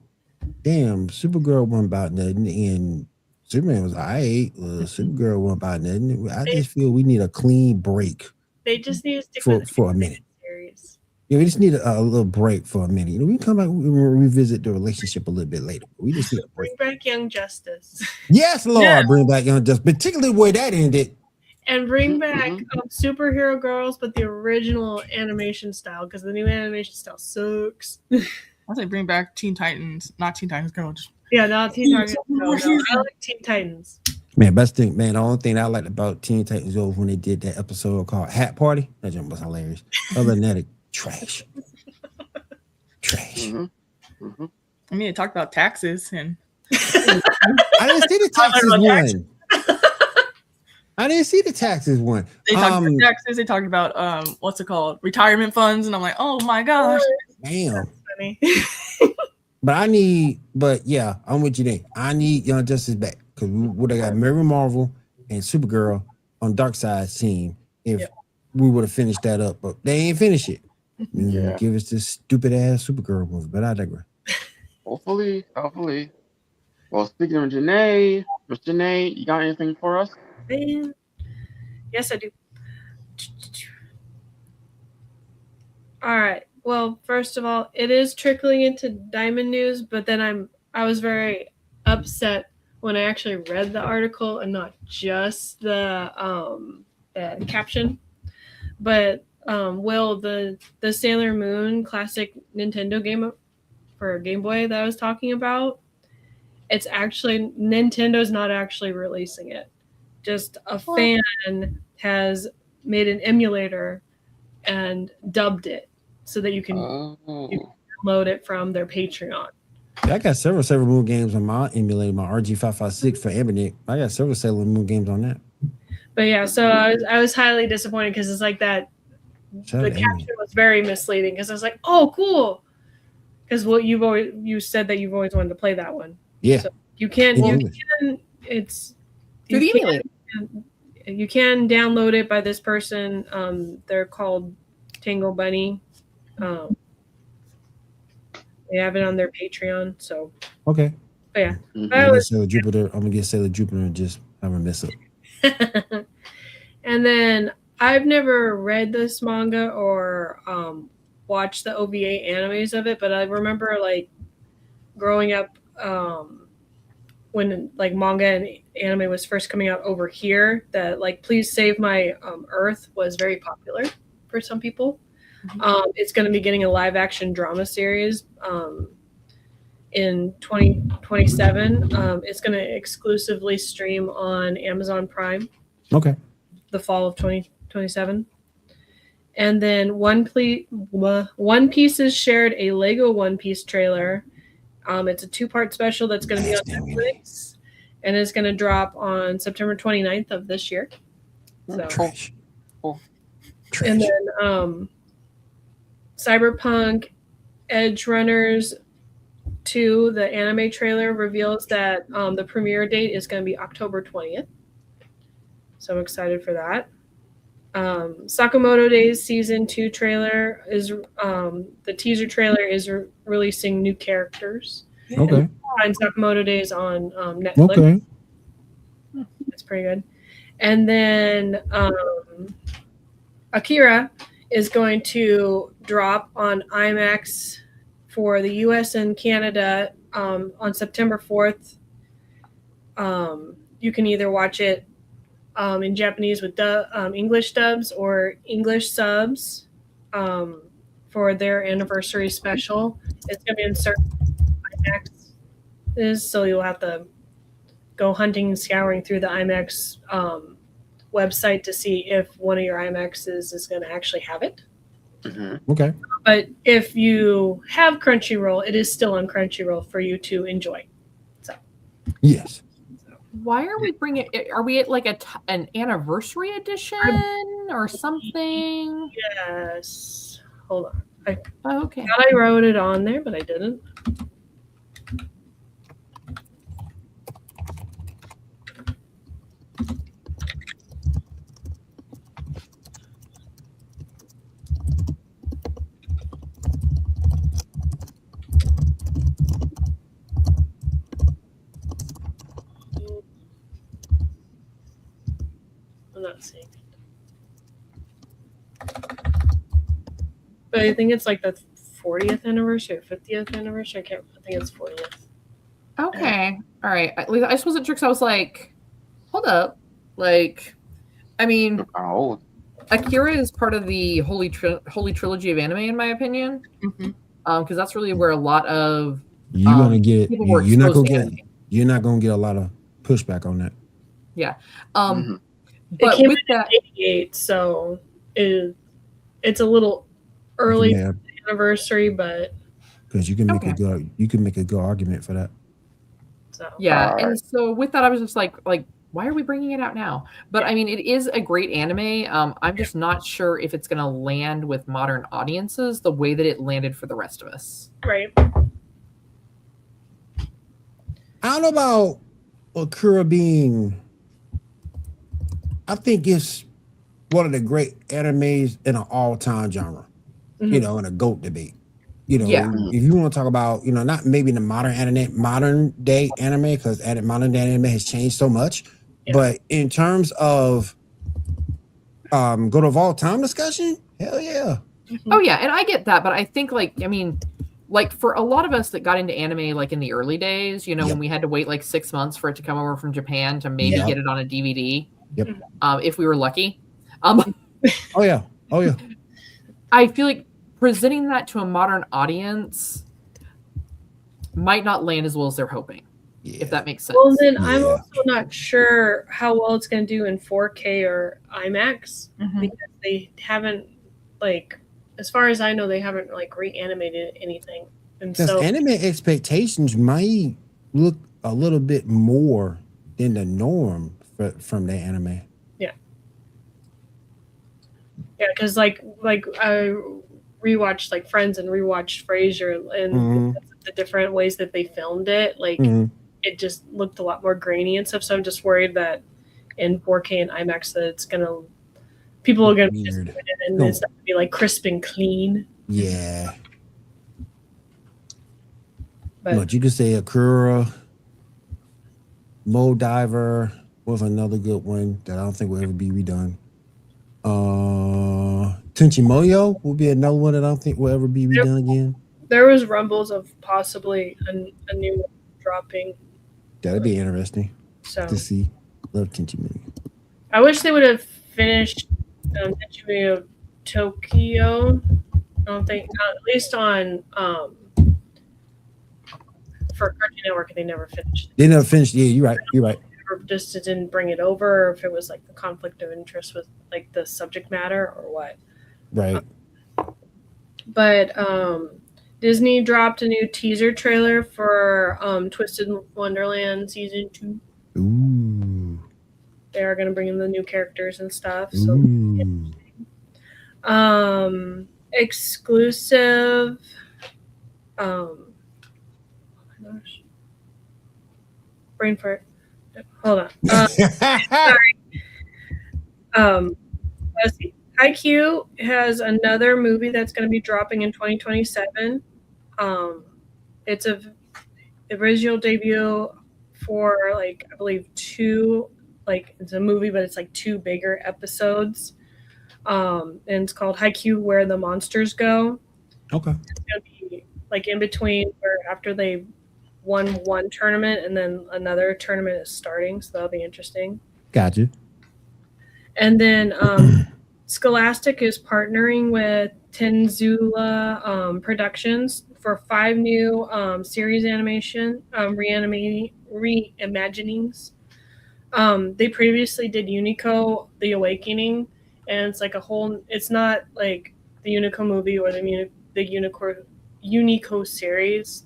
damn, Supergirl wasn't about nothing, and Superman was alright. Supergirl wasn't about nothing. I just feel we need a clean break They just need to stick for with a minute. series. Yeah, we just need a little break for a minute. You know, we can come back and revisit the relationship a little bit later. We just need a break. Bring back Young Justice. Yes, Lord, Yeah. bring back Young Justice, particularly where that ended. And bring back Superhero Girls, but the original animation style, because the new animation style sucks. I say bring back Teen Titans, not Teen Titans Go. Just Yeah, not Teen Titans. No, I like Teen Titans. Man, best thing, man. The only thing I liked about Teen Titans was when they did that episode called Hat Party. That jump was hilarious. Other than that, trash. Trash. I mean, they talked about taxes and I didn't see the taxes one. I didn't see the taxes one. they talked about taxes. They talked about what's it called, retirement funds, and I'm like, oh my gosh. Damn. Funny. But yeah, I'm with you there. I need Young Justice back because we would have got Mary Marvel and Supergirl on Darkseid's team if we would have finished that up, but they ain't finished it. Yeah. Give us this stupid ass Supergirl movie, but I digress. hopefully. Well, speaking of Janae, Miss Janae, you got anything for us? Man. Yes, I do. All right. Well, first of all, it is trickling into Diamond news, but then I was very upset when I actually read the article and not just the caption. But Will, the Sailor Moon classic Nintendo game for Game Boy that I was talking about, it's actually Nintendo's not actually releasing it. Just a fan has made an emulator and dubbed it so that you can download it from their Patreon. Yeah, I got several Sailor Moon games on my emulator, my RG556 for Ebony. I got several Sailor Moon games on that. But yeah, so I was highly disappointed because it's like that. The caption was very misleading because I was like, "Oh, cool," because you said that you've always wanted to play that one. Yeah, so you can it's through the emulator. You can download it by this person. They're called Tango Bunny. They have it on their Patreon. So okay. But yeah, I'm gonna get Sailor Jupiter and just have a mess up. And then I've never read this manga or watched the OVA animes of it, but I remember like growing up when like manga and anime was first coming out over here, that like Please Save My Earth was very popular for some people. It's going to be getting a live action drama series in 2027. It's going to exclusively stream on Amazon Prime. Okay. The fall of 2027. And then One Piece has shared a Lego One Piece trailer. It's a 2-part special that's going to be on Netflix, and it's going to drop on September 29th of this year. So, Trash. And then Cyberpunk Edge Runners 2, the anime trailer reveals that the premiere date is going to be October 20th. So I'm excited for that. Sakamoto Days Season 2 trailer is the teaser trailer is releasing new characters. Okay. Find Sakamoto Days on Netflix. Okay. That's pretty good. And then Akira is going to drop on IMAX for the US and Canada on September 4th. You can either watch it in Japanese with English dubs or English subs for their anniversary special. It's going to be in certain IMAXs, so you'll have to go hunting and scouring through the IMAX website to see if one of your IMAXs is going to actually have it. Okay. But if you have Crunchyroll, it is still on Crunchyroll for you to enjoy. So yes. Why are we bringing? Are we at like an anniversary edition or something? Yes. Hold on. I Oh, okay. thought I wrote it on there, but I didn't. I'm not seeing it. But I think it's like the 40th anniversary or 50th anniversary. I think it's 40th. Okay. All right. I just wasn't sure because I was like, hold up. Like, I mean, They're kind of old. Akira is part of the holy trilogy of anime, in my opinion. Mhm. Because that's really where a lot of You're gonna get. people were You're not exposed gonna to get. anime. You're not gonna get a lot of pushback on that. Yeah. Mhm. It But came with in that, 88, so it's a little early Yeah, anniversary, but because you can make Okay. a good. You can make a good argument for that. so yeah. Alright. And so with that, I was just like, why are we bringing it out now? But I mean, it is a great anime. I'm just not sure if it's going to land with modern audiences the way that it landed for the rest of us. right. I don't know about Akira being. I think it's one of the great animes in an all-time genre. You Mhm. know, in a GOAT debate. You know, Yeah. if you want to talk about, you know, not maybe the modern day anime, because modern day anime has changed so much. Yeah. But in terms of GOAT of all time discussion, hell yeah. Oh yeah, and I get that, but I think for a lot of us that got into anime like in the early days, you know, Yep. when we had to wait like 6 months for it to come over from Japan to maybe Yep. get it on a DVD, Yep. If we were lucky. Oh yeah. Oh yeah. I feel like presenting that to a modern audience might not land as well as they're hoping, Yeah. if that makes sense. Well, then I'm Yeah. also not sure how well it's going to do in 4K or IMAX Mhm. because they haven't, like, as far as I know, they haven't like reanimated anything, and Because so anime expectations might look a little bit more than the norm from that anime. yeah, because like I rewatched like Friends and rewatched Frasier, and Mhm. the different ways that they filmed it, like Mhm. it just looked a lot more grainy and stuff. So I'm just worried that in 4K and IMAX that it's gonna people are gonna be Weird. disappointed and No. it's not gonna be like crisp and clean. Yeah. But But you could say Akira, Mo Diver was another good one that I don't think will ever be redone. Tenchi Moyo will be another one that I don't think will ever be redone again. there was rumbles of possibly a new one dropping. That'd be interesting So to see. Love Tenchi Moyo. I wish they would have finished Tetsuya Tokyo. I don't think at least on for Cartoon Network they never finished. They never finished. Yeah, you're right. You're right. Or just didn't bring it over, or if it was like the conflict of interest with like the subject matter or what. Right. But Disney dropped a new teaser trailer for Twisted Wonderland season 2. Ooh. They are going to bring in the new characters and stuff. So Ooh. Exclusive. Oh my gosh. Brain fart. Hold on. Let's see. IQ has another movie that's going to be dropping in 2027. It's a original debut for like I believe 2, like it's a movie, but it's like 2 bigger episodes. And it's called Haikyuu Where the Monsters Go. Okay. It's gonna be like in between where after they won one tournament and then another tournament is starting, so that'll be interesting. Gotcha. And then Scholastic is partnering with Tenzula Productions for 5 new series animation reimaginings. They previously did Unico: The Awakening, and it's like a whole. It's not like the Unico movie or the Unico series.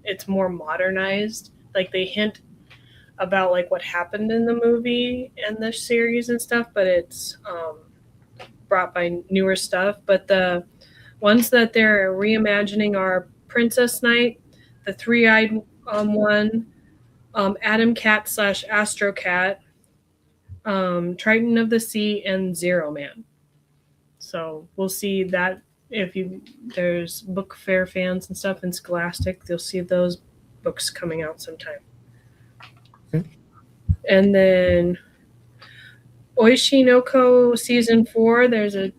It's more modernized. Like they hint about like what happened in the movie and the series and stuff, but it's brought by newer stuff. But the Ones that they're reimagining are Princess Knight, the Three-Eyed one, Atom Cat / Astro Cat, Triton of the Sea, and Zero Man. So we'll see that if there's book fair fans and stuff in Scholastic, you'll see those books coming out sometime. Okay. And then Oishinoko Season 4, there's an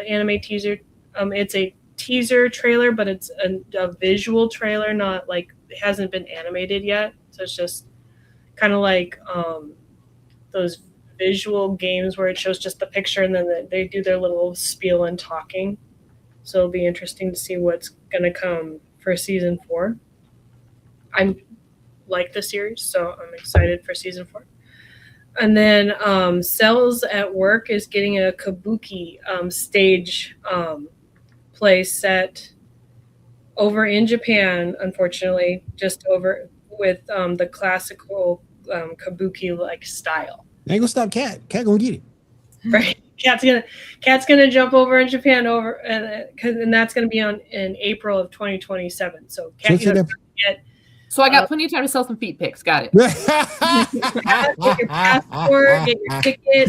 anime teaser. It's a teaser trailer, but it's a visual trailer, not like it hasn't been animated yet. So it's just kind of like those visual games where it shows just the picture and then they do their little spiel and talking. So it'll be interesting to see what's going to come for Season 4. I like the series, so I'm excited for Season 4. And then Cells at Work is getting a kabuki stage play set over in Japan, unfortunately, just over with the classical kabuki like style. Ain't gonna stop Cat. Cat gonna get it. Right. Cat's gonna jump over in Japan and that's gonna be in April of 2027. So Cat, you have to get. So I got plenty of time to sell some feet pics. Got it. Get your passport, get your ticket,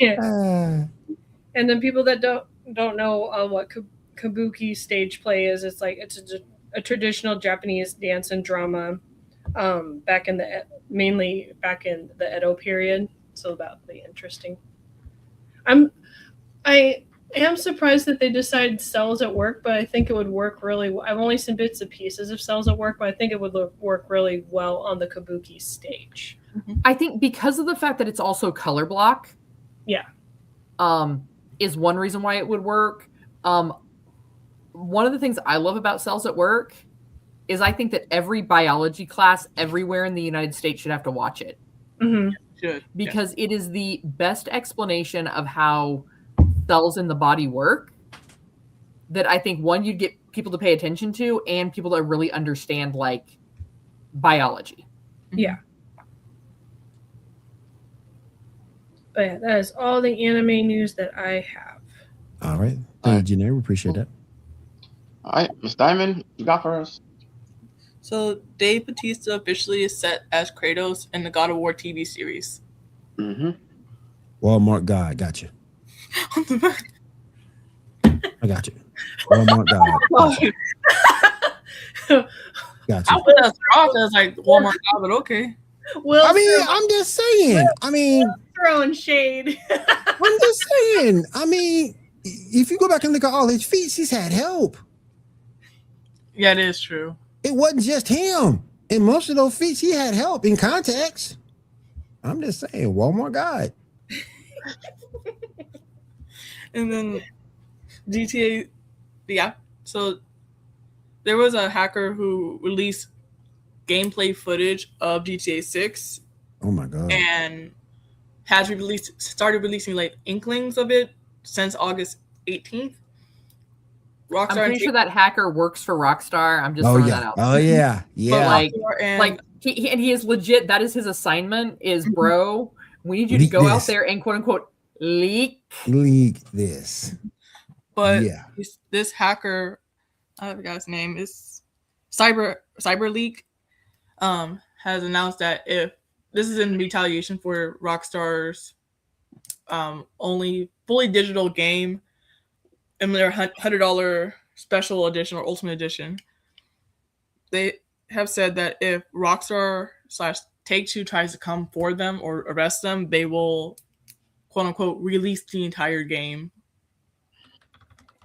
and then people that don't know what kabuki stage play is, it's like it's a traditional Japanese dance and drama, mainly back in the Edo period. So that'll be interesting. I am surprised that they decided Cells at Work, but I think it would work really well. I've only seen bits and pieces of Cells at Work, but I think it would work really well on the kabuki stage. I think because of the fact that it's also color block, is one reason why it would work. One of the things I love about Cells at Work is I think that every biology class everywhere in the United States should have to watch it. Mm-hmm. Should. Because it is the best explanation of how cells in the body work that I think, one, you'd get people to pay attention to and people to really understand, like, biology. Yeah. But yeah, that is all the anime news that I have. All right. Thank you, Janae. We appreciate that. All right, Miss Diamond, you got for us? So Dave Bautista officially is set as Kratos in the God of War TV series. Mm-hmm. Walmart God, got you. I got you. Walmart God. Got I you. put us off as like Walmart God, but okay. Will I mean, I'm just saying. I mean, throwing shade. I'm just saying. I mean, if you go back and look at all his feats, he's had help. Yeah, it is true. It wasn't just him. In most of those feats, he had help in context. I'm just saying, Walmart God. And then GTA, yeah. So there was a hacker who released gameplay footage of GTA 6. Oh my God. And started releasing like inklings of it since August 18th. I'm pretty sure that hacker works for Rockstar. I'm just throwing that out. Oh yeah. Yeah. But he is legit. That is his assignment. Is bro, we need you to go out there and quote unquote leak this. But this hacker, I forgot his name, is CyberLeak, has announced that if this is in retaliation for Rockstar's only fully digital game in their $100 special edition or ultimate edition, they have said that if Rockstar / Take-Two tries to come for them or arrest them, they will quote unquote release the entire game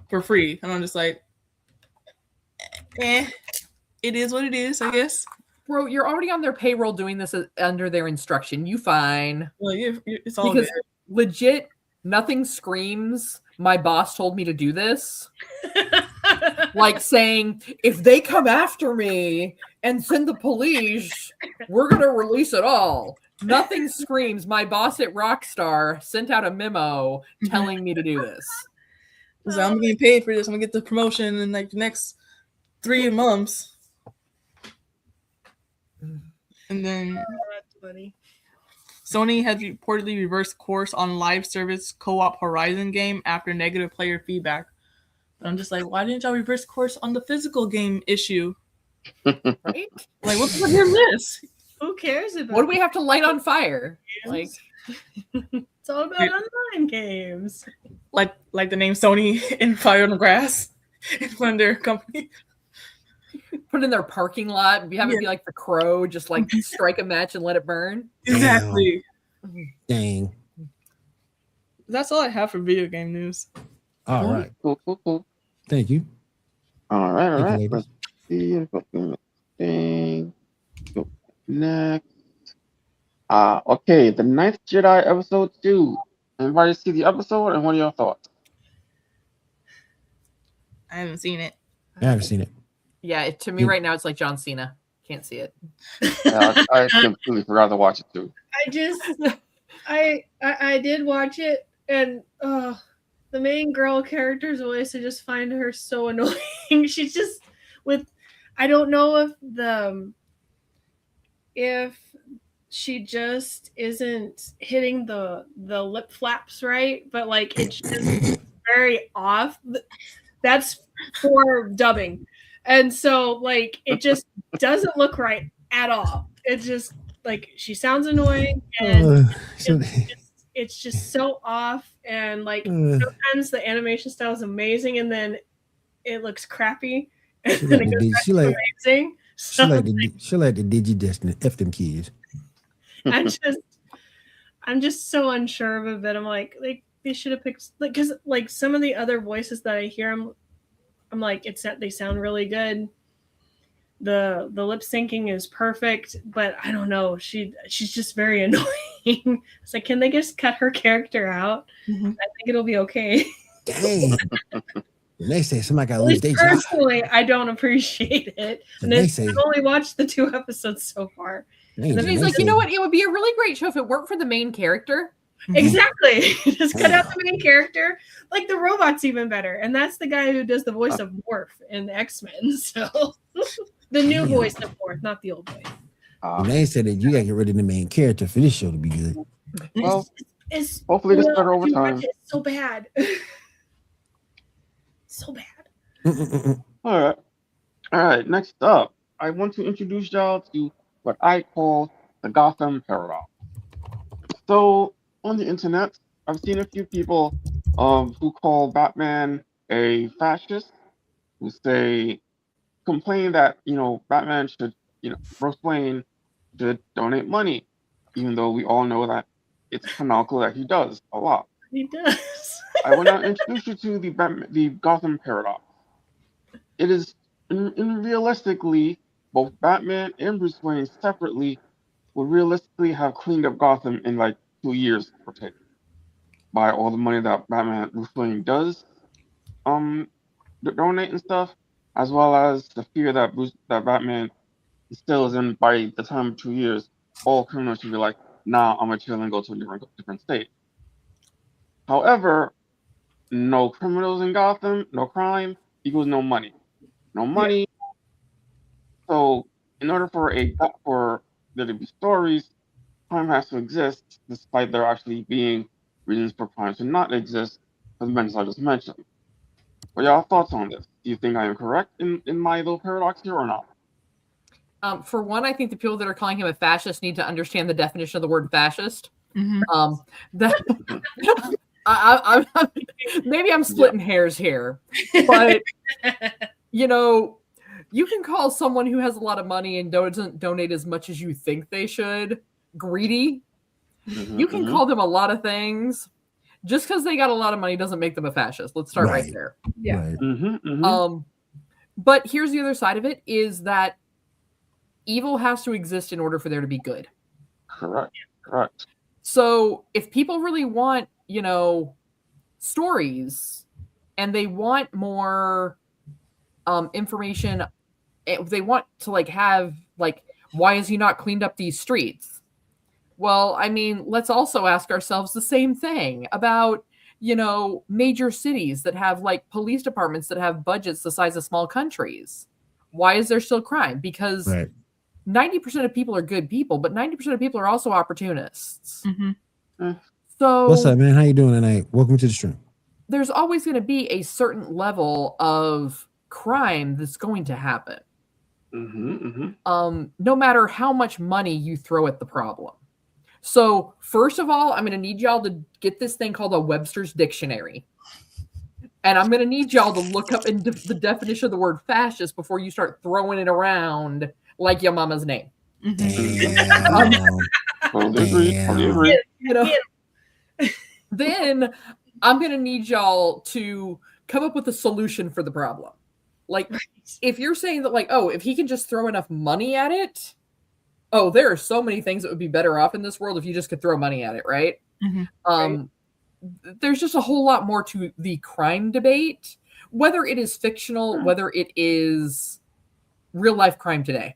for free. And I'm just like, it is what it is, I guess. Bro, you're already on their payroll doing this under their instruction. You fine. Well, it's all because good. Legit, nothing screams, my boss told me to do this. Like saying, if they come after me and send the police, we're going to release it all. Nothing screams, my boss at Rockstar sent out a memo telling me to do this. So I'm getting paid for this. I'm going to get the promotion in like the next 3 months. And then That's funny. Sony has reportedly reversed course on live service co-op Horizon game after negative player feedback. I'm just like, why didn't y'all reverse course on the physical game issue? Right? Like, what's on your list? Who cares about? What do we have to light on fire? Like, It's all about online games. Like the name Sony in Fire on the Grass in front of their company. put in their parking lot and have it be like the Crow, just like strike a match and let it burn. Exactly. Dang. That's all I have for video game news. All right. Cool. Thank you. All right. Thank you, Let's see. Thing. Go next. Okay, The Ninth Jedi Episode 2. Everybody see the episode, and what are your thoughts? I haven't seen it. I haven't seen it. Yeah, to me right now it's like John Cena. Can't see it. Yeah, I completely forgot to watch it too. I did watch it, and the main girl character's voice, I just find her so annoying. She's just I don't know if she just isn't hitting the lip flaps right, but like it's just very off. That's for dubbing. And so like it just doesn't look right at all. It's just like she sounds annoying, and it's just so off, and like sometimes the animation style is amazing and then it looks crappy and then it goes back to amazing. So, she like the Digi-Destiny F them kids. I'm just so unsure of it. I'm like they should have picked because like some of the other voices that I hear, I'm like they sound really good. The lip syncing is perfect, but I don't know. She's just very annoying. It's like, can they just cut her character out? Mm-hmm. I think it'll be okay. Dang. They say somebody got to lose their job. Personally, I don't appreciate it. And I've only watched the 2 episodes so far. And then he's like, you know what? It would be a really great show if it weren't for the main character. Exactly. Just cut out the main character. Like the robot's even better. And that's the guy who does the voice of Worf in X-Men. So the new voice of Worf, not the old voice. When they said that you got to get rid of the main character for this show to be good. Well, hopefully it's better over time. It's so bad. So bad. All right. Next up, I want to introduce y'all to what I call the Gotham paradox. So on the internet, I've seen a few people who call Batman a fascist, who complain that Batman should, Bruce Wayne should donate money, even though we all know that it's canonical that he does a lot. He does. I will now introduce you to the Gotham paradox. It is realistically, both Batman and Bruce Wayne separately would realistically have cleaned up Gotham in like 2 years or take by all the money that Bruce Wayne does donate and stuff, as well as the fear that Batman instills in by the time of 2 years, all criminals should be like, nah, I'm gonna chill and go to a different state. However, no criminals in Gotham, no crime equals no money. No money. Yeah. So in order for there to be stories, crime has to exist, despite there actually being reasons for crime to not exist, for the reasons I just mentioned. What are y'all thoughts on this? Do you think I am correct in my little paradox here or not? For one, I think the people that are calling him a fascist need to understand the definition of the word fascist. Mm-hmm. Maybe I'm splitting hairs here, but you can call someone who has a lot of money and doesn't donate as much as you think they should greedy. Mm-hmm, you can call them a lot of things. Just because they got a lot of money doesn't make them a fascist. Let's start right there. Yeah. Right. Mm-hmm. But here's the other side of it: is that evil has to exist in order for there to be good. Correct. So if people really want, stories, and they want more information, they want to have why has he not cleaned up these streets? Well, I mean, let's also ask ourselves the same thing about, major cities that have police departments that have budgets the size of small countries. Why is there still crime? Because 90% of people are good people, but 90% of people are also opportunists. Mm-hmm. So what's up, man? How you doing tonight? Welcome to the stream. there's always going to be a certain level of crime that's going to happen. No matter how much money you throw at the problem. So first of all, I'm going to need y'all to get this thing called a Webster's Dictionary. And I'm going to need y'all to look up the definition of the word fascist before you start throwing it around like your mama's name. Then I'm going to need y'all to come up with a solution for the problem. Like, if you're saying that, like, oh, if he can just throw enough money at it, oh, there are so many things that would be better off in this world if you just could throw money at it, right? Right. There's just a whole lot more to the crime debate, whether it is fictional, whether it is real life crime today.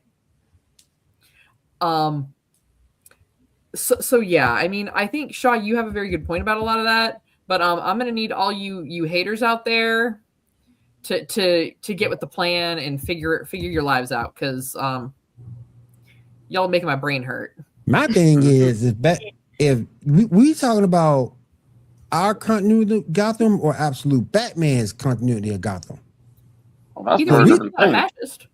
So yeah, I mean, I think Shaw, you have a very good point about a lot of that, but I'm gonna need all you haters out there to get with the plan and figure your lives out, because y'all are making my brain hurt. My thing is if we talking about our continuity of Gotham or absolute Batman's continuity of Gotham? Well, that's a very different thing. That's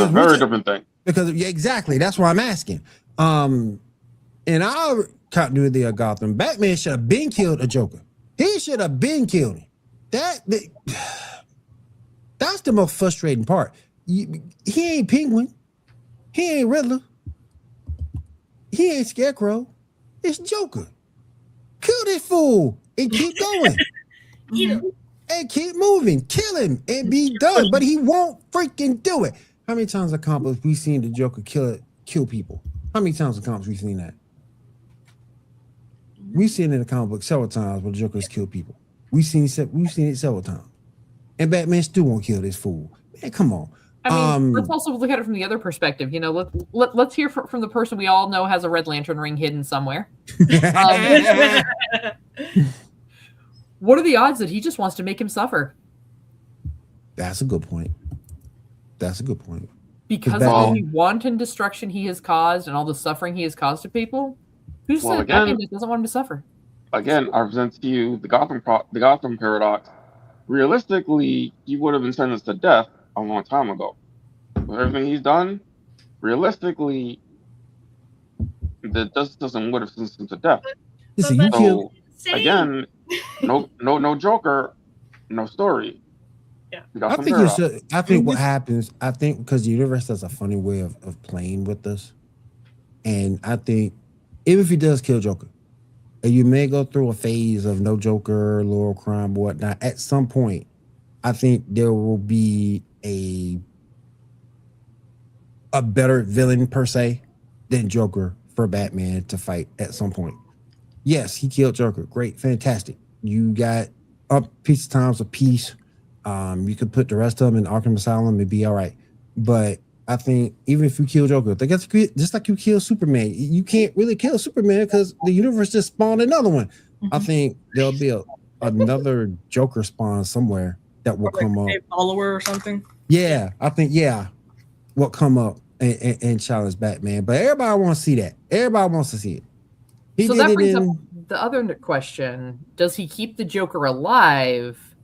a very different thing. Because exactly, that's why I'm asking. In our continuity of Gotham, Batman should have been killed a Joker. He should have been killed. That's the most frustrating part. He ain't Penguin. He ain't Riddler. He ain't Scarecrow. It's Joker. Kill this fool and keep going. And keep moving. Kill him and be done. But he won't freaking do it. How many times in comic books we seen the Joker kill people? How many times in comics we seen that? We've seen it in the comic book several times where the Joker's killed people. We've seen it several times. And Batman still won't kill this fool. Man, come on. I mean, let's also look at it from the other perspective. You know, let's hear from the person we all know has a Red Lantern ring hidden somewhere. What are the odds that he just wants to make him suffer? That's a good point. Because of all the wanton destruction he has caused and all the suffering he has caused to people, who said Batman just doesn't want him to suffer? Again, I present to you the Gotham paradox. Realistically, he would have been sentenced to death a long time ago. With everything he's done, realistically, the justice system would have sentenced him to death. So again, no Joker, no story. Yeah. I think what happens, because the universe has a funny way of playing with us, and I think even if he does kill Joker, and you may go through a phase of no Joker, low crime, whatnot. At some point, I think there will be a better villain per se than Joker for Batman to fight at some point. Yes, he killed Joker. Great, fantastic. You got up piece times of peace. You could put the rest of them in Arkham Asylum and be all right. But I think even if you kill Joker, just like you kill Superman, you can't really kill Superman because the universe just spawned another one. I think there'll be another Joker spawn somewhere that will come up. A follower or something. Yeah, I think will come up and challenge Batman. But everybody wants to see that. Everybody wants to see it. So that brings up the other question: does he keep the Joker alive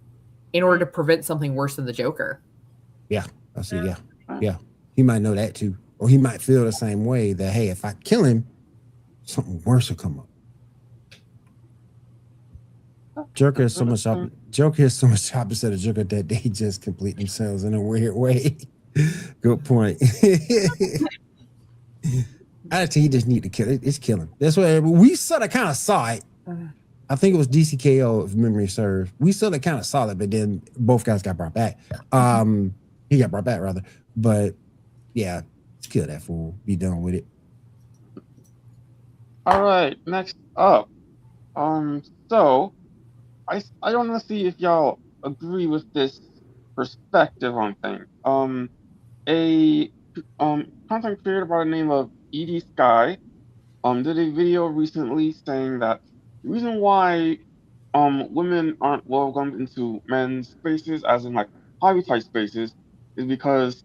in order to prevent something worse than the Joker? Yeah, I see. Yeah. He might know that too, or he might feel the same way that, hey, if I kill him, something worse will come up. Joker is so much opposite of Joker that they just complete themselves in a weird way. Good point. I think he just need to kill it. It's killing. That's what we sort of kind of saw it. I think it was DCKO, if memory serves. We sort of kind of saw it, but then both guys got brought back. He got brought back rather, but yeah, let's kill that fool. Be done with it. All right, next up. So I don't want to see if y'all agree with this perspective on things. A content creator by the name of Edie Sky did a video recently saying that the reason why women aren't welcomed into men's spaces, as in like hobby type spaces, is because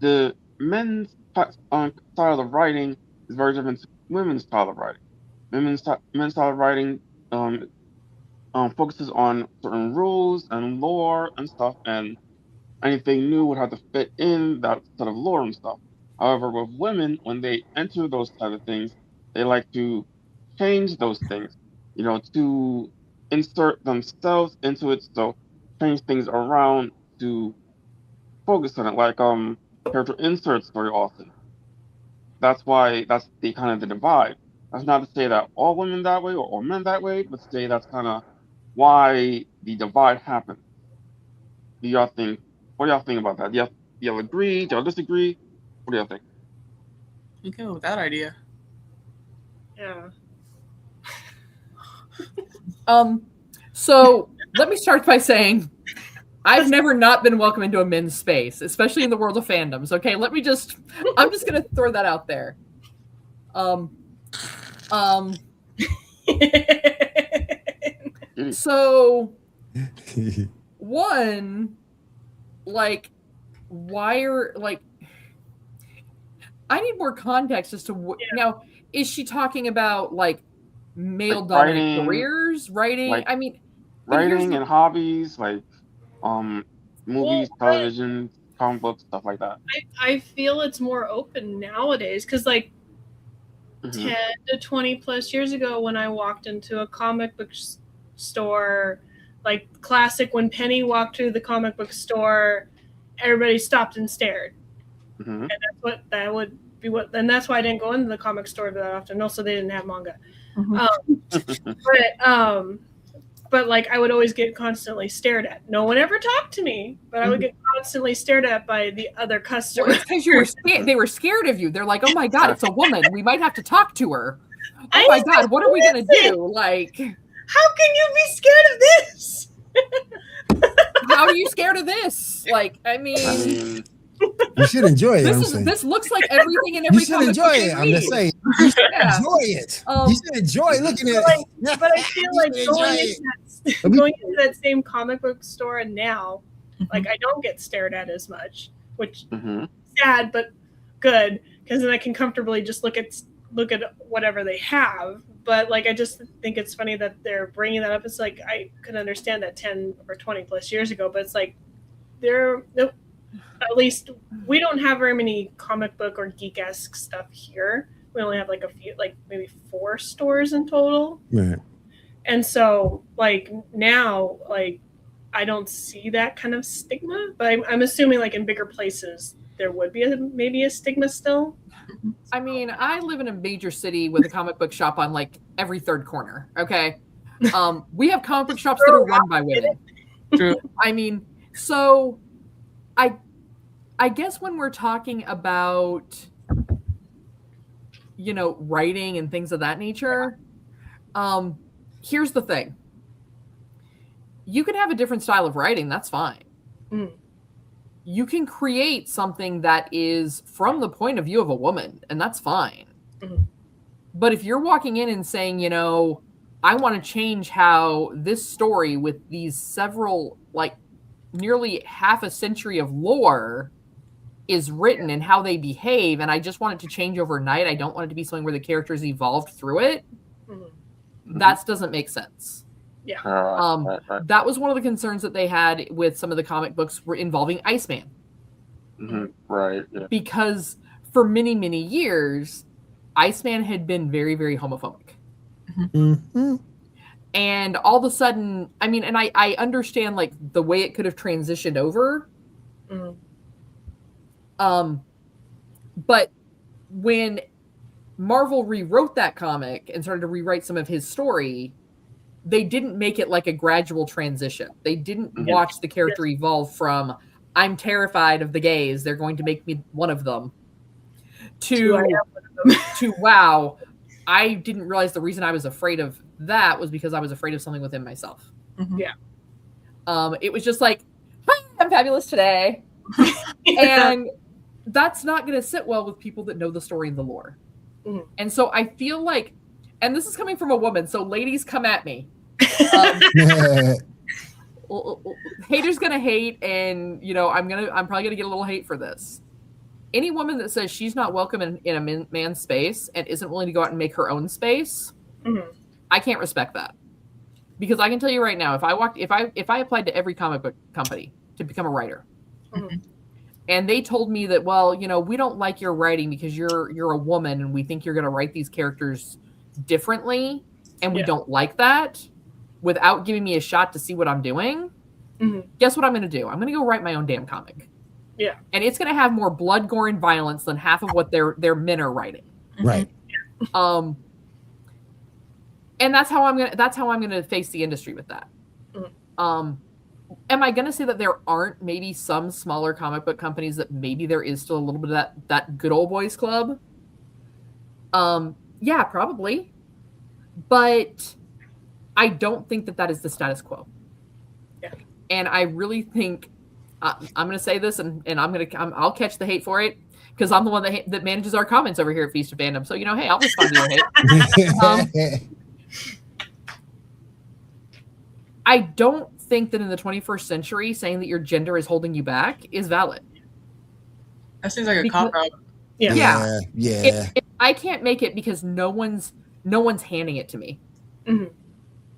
the men's style of writing is very different to women's style of writing. Men's style of writing focuses on certain rules and lore and stuff, and anything new would have to fit in that set of lore and stuff. However, with women, when they enter those type of things, they like to change those things, to insert themselves into it, so change things around to focus on it, like character inserts very often. That's the kind of the divide. That's not to say that all women that way or men that way, but to say that's kind of why the divide happens. Do y'all think? What do y'all think about that? Do y'all agree? Do y'all disagree? What do y'all think? You go with that idea. Yeah. So let me start by saying I've never not been welcome into a men's space, especially in the world of fandoms. Okay, I'm just gonna throw that out there. So one, like, why are like I need more context as to now, is she talking about like male dominant careers, writing? Like, I mean, writing and hobbies, like movies, television, comic books, stuff like that. I feel it's more open nowadays because like 10 to 20 plus years ago when I walked into a comic book store, like classic when Penny walked through the comic book store, everybody stopped and stared. And and that's why I didn't go into the comic store that often. Also, they didn't have manga. But like I would always get constantly stared at. No one ever talked to me, but I would get constantly stared at by the other customers. Well, it's because you were scared. They were scared of you. They're like, "Oh my god, it's a woman. We might have to talk to her. Oh my god, what are we gonna do?" Like, how can you be scared of this? How are you scared of this? Like, I mean, you should enjoy it. This looks like everything in every. You should enjoy it. I'm just saying. You should enjoy it. You should enjoy looking at it. But I feel like going into that same comic book store and now, like I don't get stared at as much, which sad but good because then I can comfortably just look at whatever they have. But like I just think it's funny that they're bringing that up. It's like I could understand that 10 or 20 plus years ago, but it's like at least we don't have very many comic book or geek-esque stuff here. We only have like a few, like maybe 4 stores in total. Right. And so like now, like I don't see that kind of stigma, but I'm assuming like in bigger places there would be maybe a stigma still. I mean, I live in a major city with a comic book shop on like every third corner. Okay. We have comic book shops that are run by women. True. I mean, so I guess when we're talking about, writing and things of that nature, here's the thing. You can have a different style of writing. That's fine. You can create something that is from the point of view of a woman, and that's fine. But if you're walking in and saying, I want to change how this story with these several, like nearly half a century of lore is written and how they behave, and I just want it to change overnight. I don't want it to be something where the characters evolved through it. That doesn't make sense. Yeah. Right. That was one of the concerns that they had with some of the comic books involving Iceman. Right. Yeah. Because for many, many years, Iceman had been very, very homophobic. And all of a sudden, I mean, and I understand like the way it could have transitioned over. But when Marvel rewrote that comic and started to rewrite some of his story, they didn't make it like a gradual transition. They didn't watch the character evolve from I'm terrified of the gays, they're going to make me one of them, to wow, I didn't realize the reason I was afraid of that was because I was afraid of something within myself. It was just like, hi, I'm fabulous today. And that's not going to sit well with people that know the story and the lore. And so I feel like, and this is coming from a woman, so ladies, come at me. Haters gonna hate, and I'm probably gonna get a little hate for this. Any woman that says she's not welcome in a man's space and isn't willing to go out and make her own space, I can't respect that. Because I can tell you right now, if I applied to every comic book company to become a writer, and they told me that, well, we don't like your writing because you're a woman and we think you're going to write these characters differently, and we don't like that, without giving me a shot to see what I'm doing, guess what I'm going to do? I'm going to go write my own damn comic. Yeah. And it's going to have more blood, gore, and violence than half of what their men are writing. Right. And that's how I'm gonna face the industry with that. Am I gonna say that there aren't maybe some smaller comic book companies that maybe there is still a little bit of that good old boys club? Yeah, probably. But I don't think that is the status quo. Yeah. And I really think I'm gonna say this, and I'll catch the hate for it, because I'm the one that manages our comments over here at Feast of Fandom. So hey, I'll respond to your hate. I don't think that in the 21st century, saying that your gender is holding you back is valid. That seems like a cop-out. Yeah. Yeah. I can't make it because no one's handing it to me. Mm-hmm.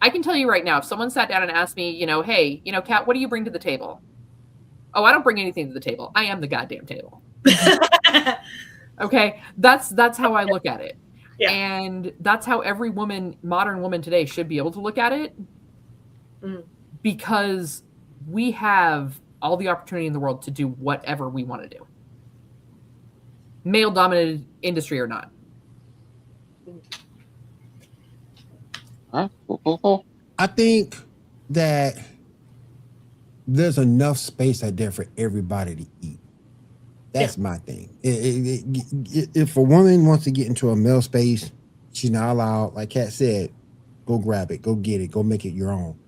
I can tell you right now, if someone sat down and asked me, hey, Kat, what do you bring to the table? Oh, I don't bring anything to the table. I am the goddamn table. Okay, that's how I look at it. Yeah. And that's how every modern woman today should be able to look at it. Because we have all the opportunity in the world to do whatever we want to do. Male-dominated industry or not. Cool. I think that there's enough space out there for everybody to eat. That's my thing. If a woman wants to get into a male space, she's not allowed, like Kat said, go grab it, go get it, go make it your own.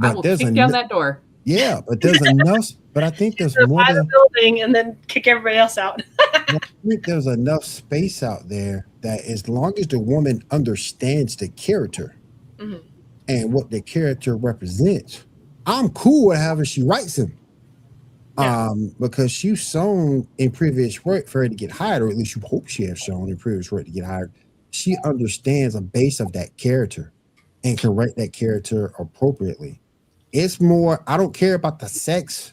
But I will kick down that door. Yeah, but there's enough. But I think there's more than the building and then kick everybody else out. I think there's enough space out there that as long as the woman understands the character and what the character represents, I'm cool with however she writes him. Because she's shown in previous work for her to get hired, or at least you hope she has shown in previous work to get hired. She understands a base of that character and can write that character appropriately. It's more, I don't care about the sex,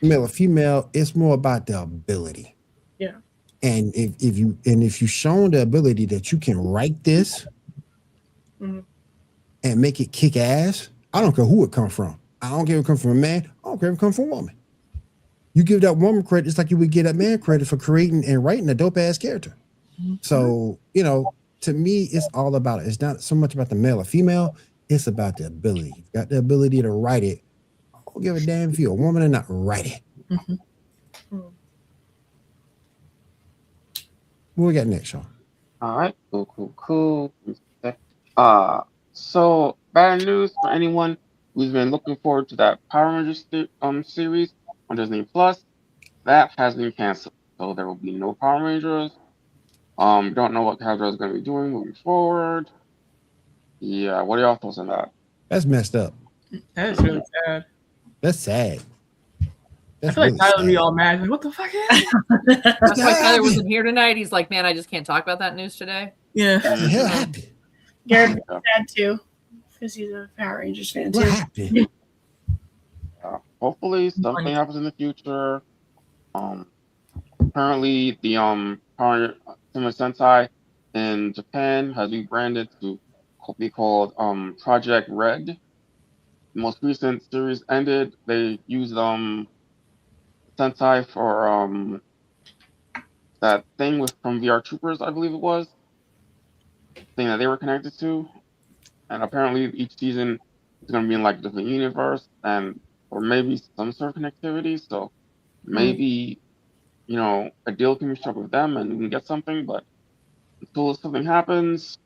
male or female. It's more about the ability. Yeah. And if you've shown the ability that you can write this and make it kick ass, I don't care who it comes from. I don't care if it comes from a man. I don't care if it comes from a woman. You give that woman credit just like you would give that man credit for creating and writing a dope ass character. So, to me, it's all about it. It's not so much about the male or female. It's about the ability. You've got the ability to write it. I don't give a damn if you're a woman or not. Write it. What we got next, Sean? All right, cool. So bad news for anyone who's been looking forward to that Power Rangers series on Disney Plus. That has been canceled, so there will be no Power Rangers. Don't know what Hasbro is going to be doing moving forward. Yeah, what are y'all thoughts on that? That's messed up. That is really sad. That's sad. I feel like Tyler would be all mad. Like, what the fuck is That's why Tyler wasn't here tonight. He's like, man, I just can't talk about that news today. Yeah. What the hell happened? Garrett's sad too, because he's a Power Rangers fan too. What happened? Hopefully something happens in the future. Currently the Power Sentai in Japan has rebranded to be called Project Red. The most recent series ended. They used Sentai for that thing from VR Troopers, I believe it was, thing that they were connected to. And apparently each season is going to be in like a different universe or maybe some sort of connectivity. So maybe, a deal can be struck with them and we can get something. But until something happens,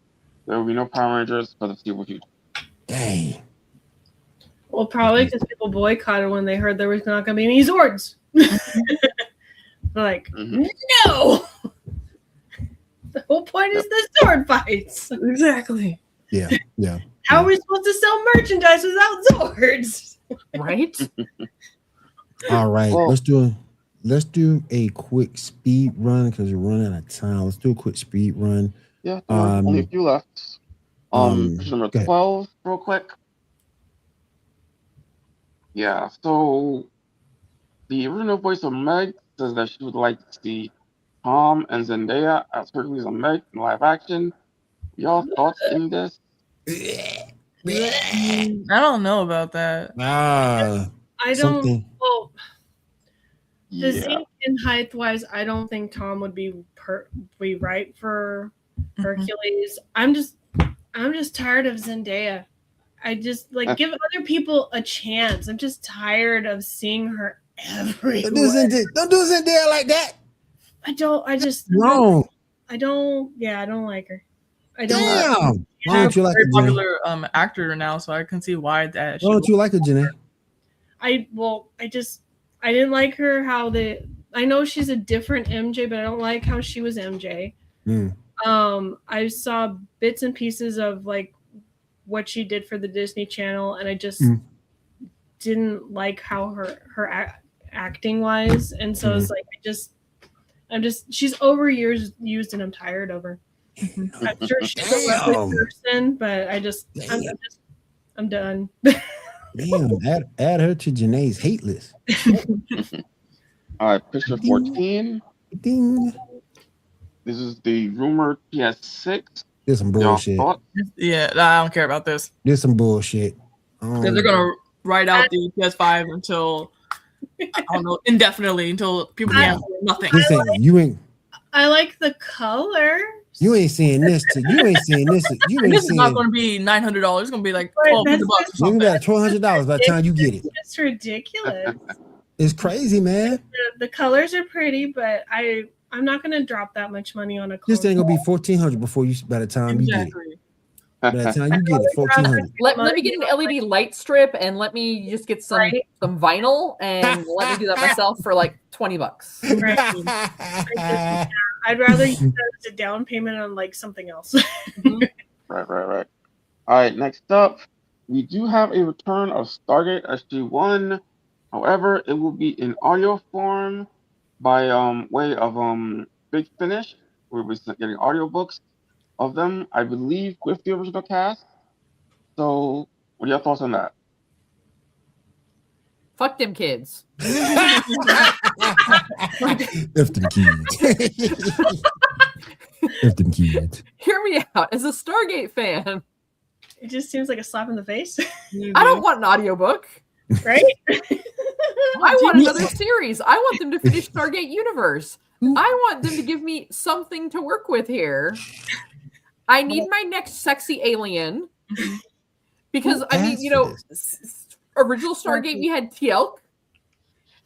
there will be no Power Rangers for the foreseeable future. Dang. Well, probably because people boycotted when they heard there was not going to be any Zords. They're like, no! The whole point is the sword fights. Exactly. Yeah. How are we supposed to sell merchandise without Zords? Right? All right. Well, let's do a quick speed run because we're running out of time. Let's do a quick speed run. Yeah, only a few left. Picture number go ahead. 12, real quick. Yeah, so the original voice of Meg says that she would like to see Tom and Zendaya as Hercules and Meg in live action. Y'all thoughts in this? I don't know about that. Ah, I don't. something. Well, Yeah. physique and height wise, I don't think Tom would be right for Hercules. I'm just tired of Zendaya. I just like give other people a chance. I'm just tired of seeing her everywhere. Don't do Zendaya like that. Wrong. I don't like her. I don't. Damn. Why She's don't you a like very her, Jenny? popular actor now, so I can see why that. Why don't you like her, Jenny? I didn't like her I know she's a different MJ, but I don't like how she was MJ. I saw bits and pieces of like what she did for the Disney Channel, and I just didn't like how her acting was, and so it's like she's overused, and I'm tired of her. I'm sure she's a lovely person, but I'm done. Damn, add her to Janae's hate list. All right, picture 14. Ding. This is the rumored PS6. There's some bullshit. Yeah, I don't care about this. There's some bullshit. They're gonna write out the PS5 until I don't know, indefinitely, until people can't do nothing. Listen, you ain't. I like the color. You ain't seeing this. You ain't seeing this. You ain't This is seeing. not going to be $900. It's going to be like $1,200 or You something. got $1,200 by the time you get it. It's ridiculous. It's crazy, man. The colors are pretty, but I'm not going to drop that much money on a color. This thing gonna be $1,400 before you. By the time you get it. By the time you get it, $1,400. Let me get an LED light strip and let me just get some vinyl and let me do that myself for like $20. Right. I'd rather use that as a down payment on like something else. Right. All right, next up, we do have a return of Stargate SG-1. However, it will be in audio form by way of Big Finish. We'll be getting audiobooks of them, I believe, with the original cast. So, what are your thoughts on that? Fuck them kids. F them kids. F them kids. Hear me out. As a Stargate fan, It just seems like a slap in the face, I don't want an audiobook. right? I want another series. I want them to finish Stargate Universe. I want them to give me something to work with here. I need my next sexy alien. Because, I mean, you know, original Stargate, we had Teal'c.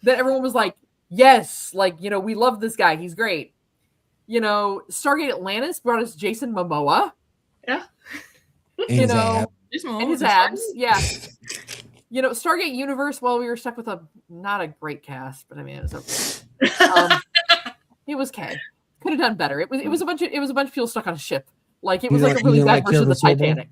That everyone was like, yes, like, you know, we love this guy. He's great. You know, Stargate Atlantis brought us Jason Momoa. Yeah. You know, and his abs. Yeah. You know, Stargate Universe, well, we were stuck with not a great cast, but I mean, it was okay. It was okay. Could have done better. It was a bunch of people stuck on a ship. Like, it was like a really bad version of the Titanic.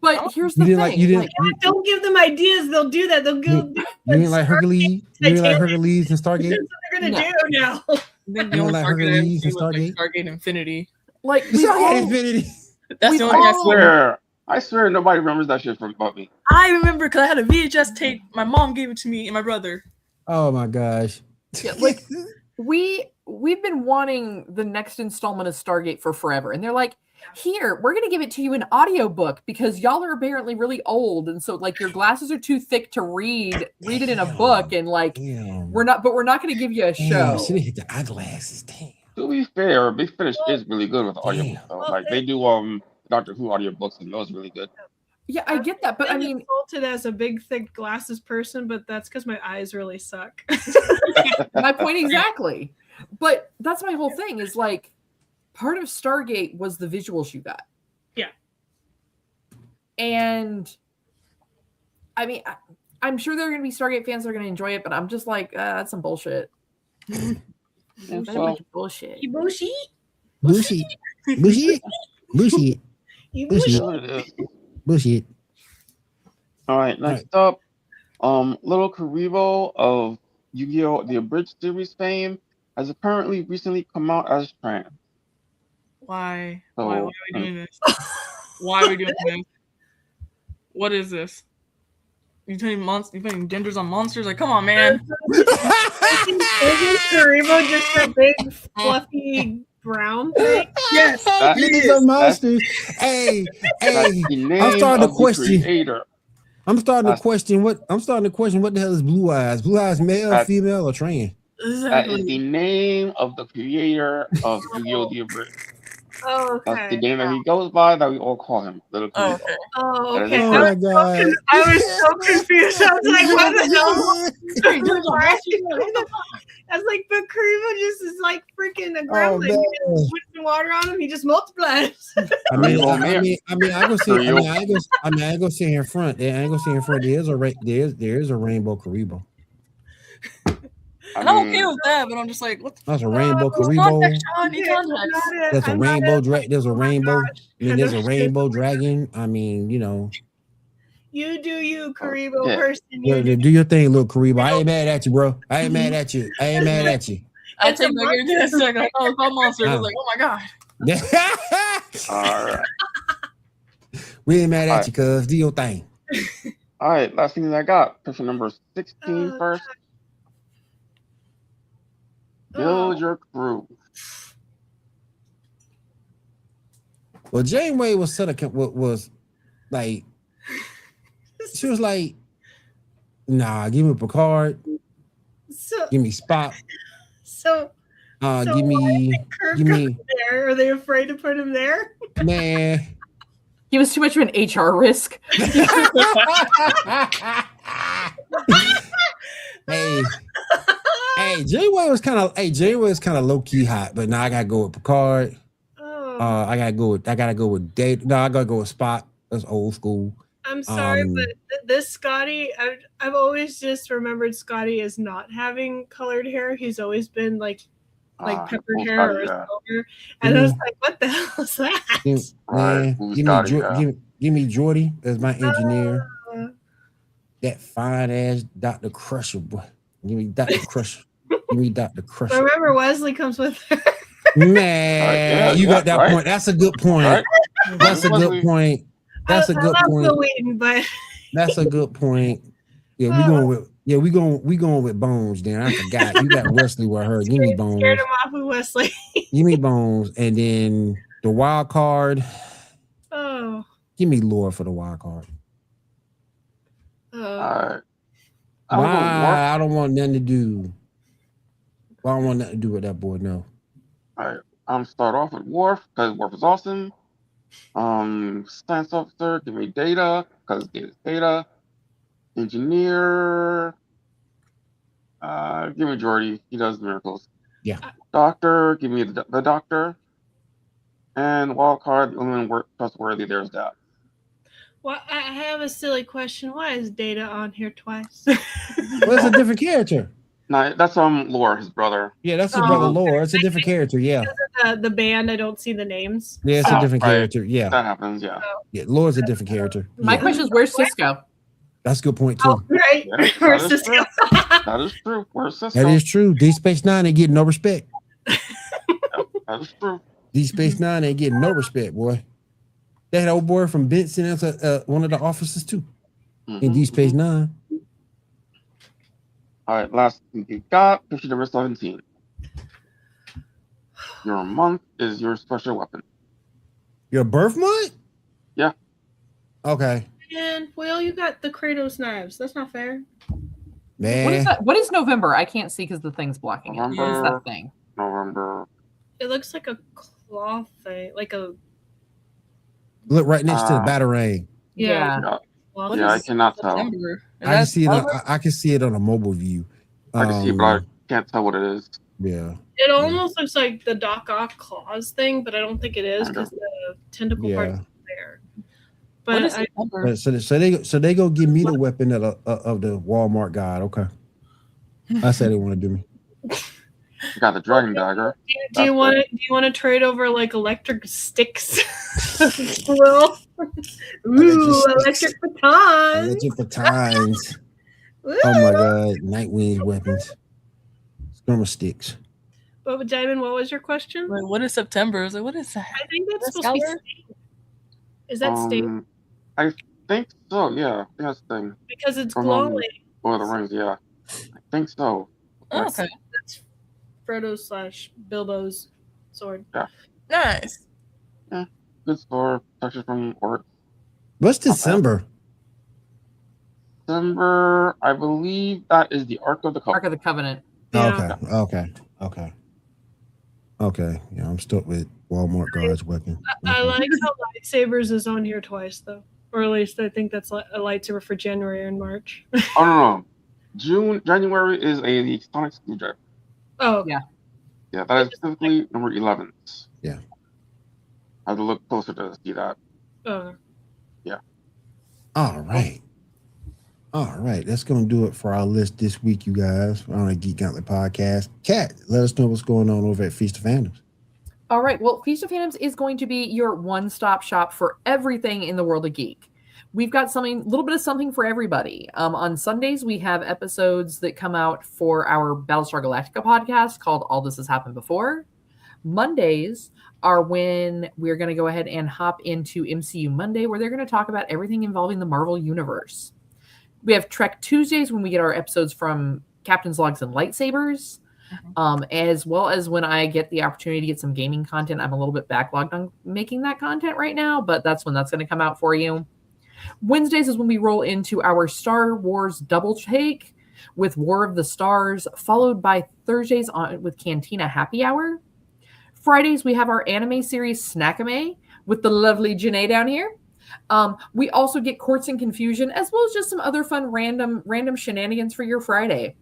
But here's the thing. Don't give them ideas. They'll do that. They'll go. You didn't like Hercules? You didn't like Hercules and Stargate? That's what they're gonna do now. Then You don't like Hercules and Stargate? Stargate? Stargate Infinity. Like, Stargate Infinity. That's the only I swear nobody remembers that shit from Buffy. I remember because I had a VHS tape. My mom gave it to me and my brother. Oh my gosh. Yeah, like we've been wanting the next installment of Stargate for forever, and they're like, here, we're gonna give it to you in audiobook because y'all are apparently really old, and so like your glasses are too thick to read it in a book, and like we're not gonna give you a show. Should have hit the eyeglasses. Damn. To be fair, Big Finish is really good with audiobooks though. Like they do Doctor Who audiobooks and those are really good. Yeah, I get that, but I mean, insulted as a big, thick glasses person, but that's because my eyes really suck. my point exactly. But that's my whole thing is like, part of Stargate was the visuals you got. Yeah. And I mean, I'm sure there are going to be Stargate fans that are going to enjoy it, but I'm just like, that's some bullshit. That's a bunch of bullshit. Bullshit. Bullshit. Bullshit. Bullshit. Bullshit. All right, next up, Little Karibo of Yu-Gi-Oh! The Abridged series fame has apparently recently come out as trans. Why? So, Why are we doing this? Why are we doing this? What is this? You putting genders on monsters? Like, come on, man. Isn't Karibo just a big fluffy brown thing? Yes, These are monsters. Hey, That's the name I'm starting to of the question. creator. I'm starting to question what the hell is Blue Eyes? Blue Eyes, male, female, or trans? That is exactly. the name of the creator of Yu-Gi-Oh! The Abridged. Oh, That's the okay. name that he goes by, that we all call him, Little Oh, Karibo. okay. Oh, That is okay. Oh it. my god. I was so confused. I was like, what the hell? I was like, but Karibo just is like freaking a gremlin. man. You just put some water on him, he just multiplies. I mean, Karibo I man. mean, I go see. I ain't gonna sit here in front. I ain't gonna sit here in front. There is a rainbow Karibo. And I'm okay with that, but I'm just like, what the That's a rainbow fuck? Karibo. Sean, he contacts. There's a rainbow There's a rainbow. gosh. I mean, there's a rainbow dragon. I mean, you know. You do you, Karibo Yeah. person. Yeah, You do. do your thing, little Karibo. I ain't mad at you, bro. I ain't mad at you. I ain't mad at you. I It's a take back everything I said. I thought it was called monsters. I was like, oh my god. All right. We ain't mad at Alright. you, cuz. Do your thing. All right. Last thing I got. Picture number 16 first. Build your crew. Well, Janeway was like, she was like, nah, give me Picard, So, give me Spock, so give me, Kirk give me, there. Are they afraid to put him there? man. He was too much of an HR risk. Hey, Janeway was kind of low key hot, but now I gotta go with Picard. Oh, I gotta go with Date. No, I gotta go with Spock. That's old school. I'm sorry, um, but this Scotty, I've always just remembered Scotty as not having colored hair. He's always been like peppered cool hair or Scotty, yeah. silver. And I was like, what the hell is that? Right, Man, who's Scotty, yeah. give me Jordy as my engineer. Uh, That fine ass Dr. Crusher boy. Give me Dr. Crusher. Give me Dr. but Crusher. remember, Wesley comes with her. Man, you got that right. point. That's a good point. Right? That's a good point. That's a good I love point. Will Wheaton, but That's a good point. Yeah, we going with Bones. Then I forgot you got Wesley with her. Give me Bones. scared him off with Wesley. Give me Bones, and then the wild card. Oh. Give me Lore for the wild card. All right. I don't want nothing to do. I don't want nothing to do with that boy. No. All right. I'm start off with Worf because Worf is awesome. Science officer, give me Data because Data's Data. Engineer, give me Geordi. He does miracles. Yeah. Doctor, give me the doctor. And wild card, the only one trustworthy. There's that. Well, I have a silly question. Why is Data on here twice? Well, it's a different character. No, that's Lore, his brother. Yeah, that's his brother Lore. It's a different character. Yeah. The band, I don't see the names. Yeah, it's a different right. character. Yeah. That happens, yeah. Yeah, Lore's a different character. My Yeah. question is, where's Cisco? That's a good point too. Oh, right. Yeah, Where's that is Cisco? That is true. Where's Cisco? That is true. Deep Space Nine ain't getting no respect. That is true. Deep Space Nine ain't getting no respect, boy. That old boy from Benson, that's one of the officers too in Deep Space Nine. All right, last thing you got, picture number 17. Your month is your special weapon. Your birth month? Yeah. Okay. And well, you got the Kratos knives. That's not fair. Man. What is that? What is November? I can't see because the thing's blocking it. What is November. that thing? November. It looks like a cloth thing, like a Look right next to the Batarang. yeah. Yeah, cloth. yeah, I cannot tell. September. I can see it. I can see it on a mobile view. I can see it, but I can't tell what it is. Yeah. It almost looks like the Doc Ock claws thing, but I don't think it is because the tentacle part is there. What But is September? So they go give me the weapon of the Walmart guy. Okay. I said they want to do me. You got the dragon dagger. do you want to trade over like electric sticks? Well, ooh, electric batons. Electric batons. Ooh. Oh my God. Nightwing weapons. Skirma sticks. But Diamond, what was your question? Like, what is September? I was like, what is that? I think that's That's supposed to be Scholar? state. Is that state? I think so. Yeah, I think that's the thing. Because it's From, glowing. Lord of the Rings. Yeah, I think so. Oh, okay. That's Frodo / Bilbo's sword. Nice. Good store. Touches from work. What's December? December, I believe that is the Ark of the Ark Covenant. of the Covenant. Yeah. Okay. Yeah, I'm stuck with Walmart Guards weapon. I like how lightsabers is on here twice, though. Or at least I think that's a lightsaber for January and March. Oh no. January is the sonic screwdriver. Oh, Yeah. Yeah, that is specifically number 11. Yeah. I have to look closer to see that. All right. That's going to do it for our list this week, you guys, on the Geek Gauntlet Podcast. Kat, let us know what's going on over at Feast of Fandoms. All right. Well, Feast of Phantoms is going to be your one-stop shop for everything in the world of geek. We've got a little bit of something for everybody. On Sundays, we have episodes that come out for our Battlestar Galactica podcast called All This Has Happened Before. Mondays are when we're going to go ahead and hop into MCU Monday, where they're going to talk about everything involving the Marvel Universe. We have Trek Tuesdays when we get our episodes from Captain's Logs and Lightsabers. As well as when I get the opportunity to get some gaming content. I'm a little bit backlogged on making that content right now, but that's when that's going to come out for you. Wednesdays is when we roll into our Star Wars double take with War of the Stars, followed by Thursdays with Cantina Happy Hour. Fridays, we have our anime series Snackame with the lovely Janae down here. We also get Courts and Confusion, as well as just some other fun random shenanigans for your Friday.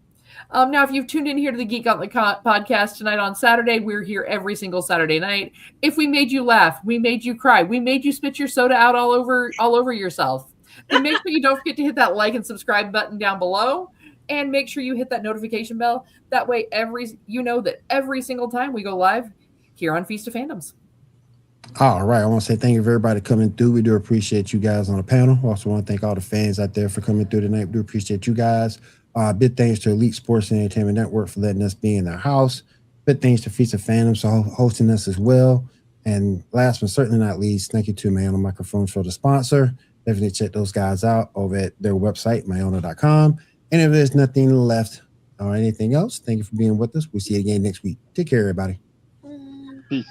Now, if you've tuned in here to the Geek Gauntlet podcast tonight on Saturday, we're here every single Saturday night. If we made you laugh, we made you cry, we made you spit your soda out all over yourself, then make sure you don't forget to hit that like and subscribe button down below, and make sure you hit that notification bell. That way, that every single time we go live here on Feast of Fandoms. All right. I want to say thank you for everybody coming through. We do appreciate you guys on the panel. Also want to thank all the fans out there for coming through tonight. We do appreciate you guys. Big thanks to Elite Sports and Entertainment Network for letting us be in their house. Big thanks to Feast of Fandoms for hosting us as well. And last but certainly not least, thank you to Maono Microphones for the sponsor. Definitely check those guys out over at their website, maono.com. And if there's nothing left or anything else, thank you for being with us. We'll see you again next week. Take care, everybody. Peace.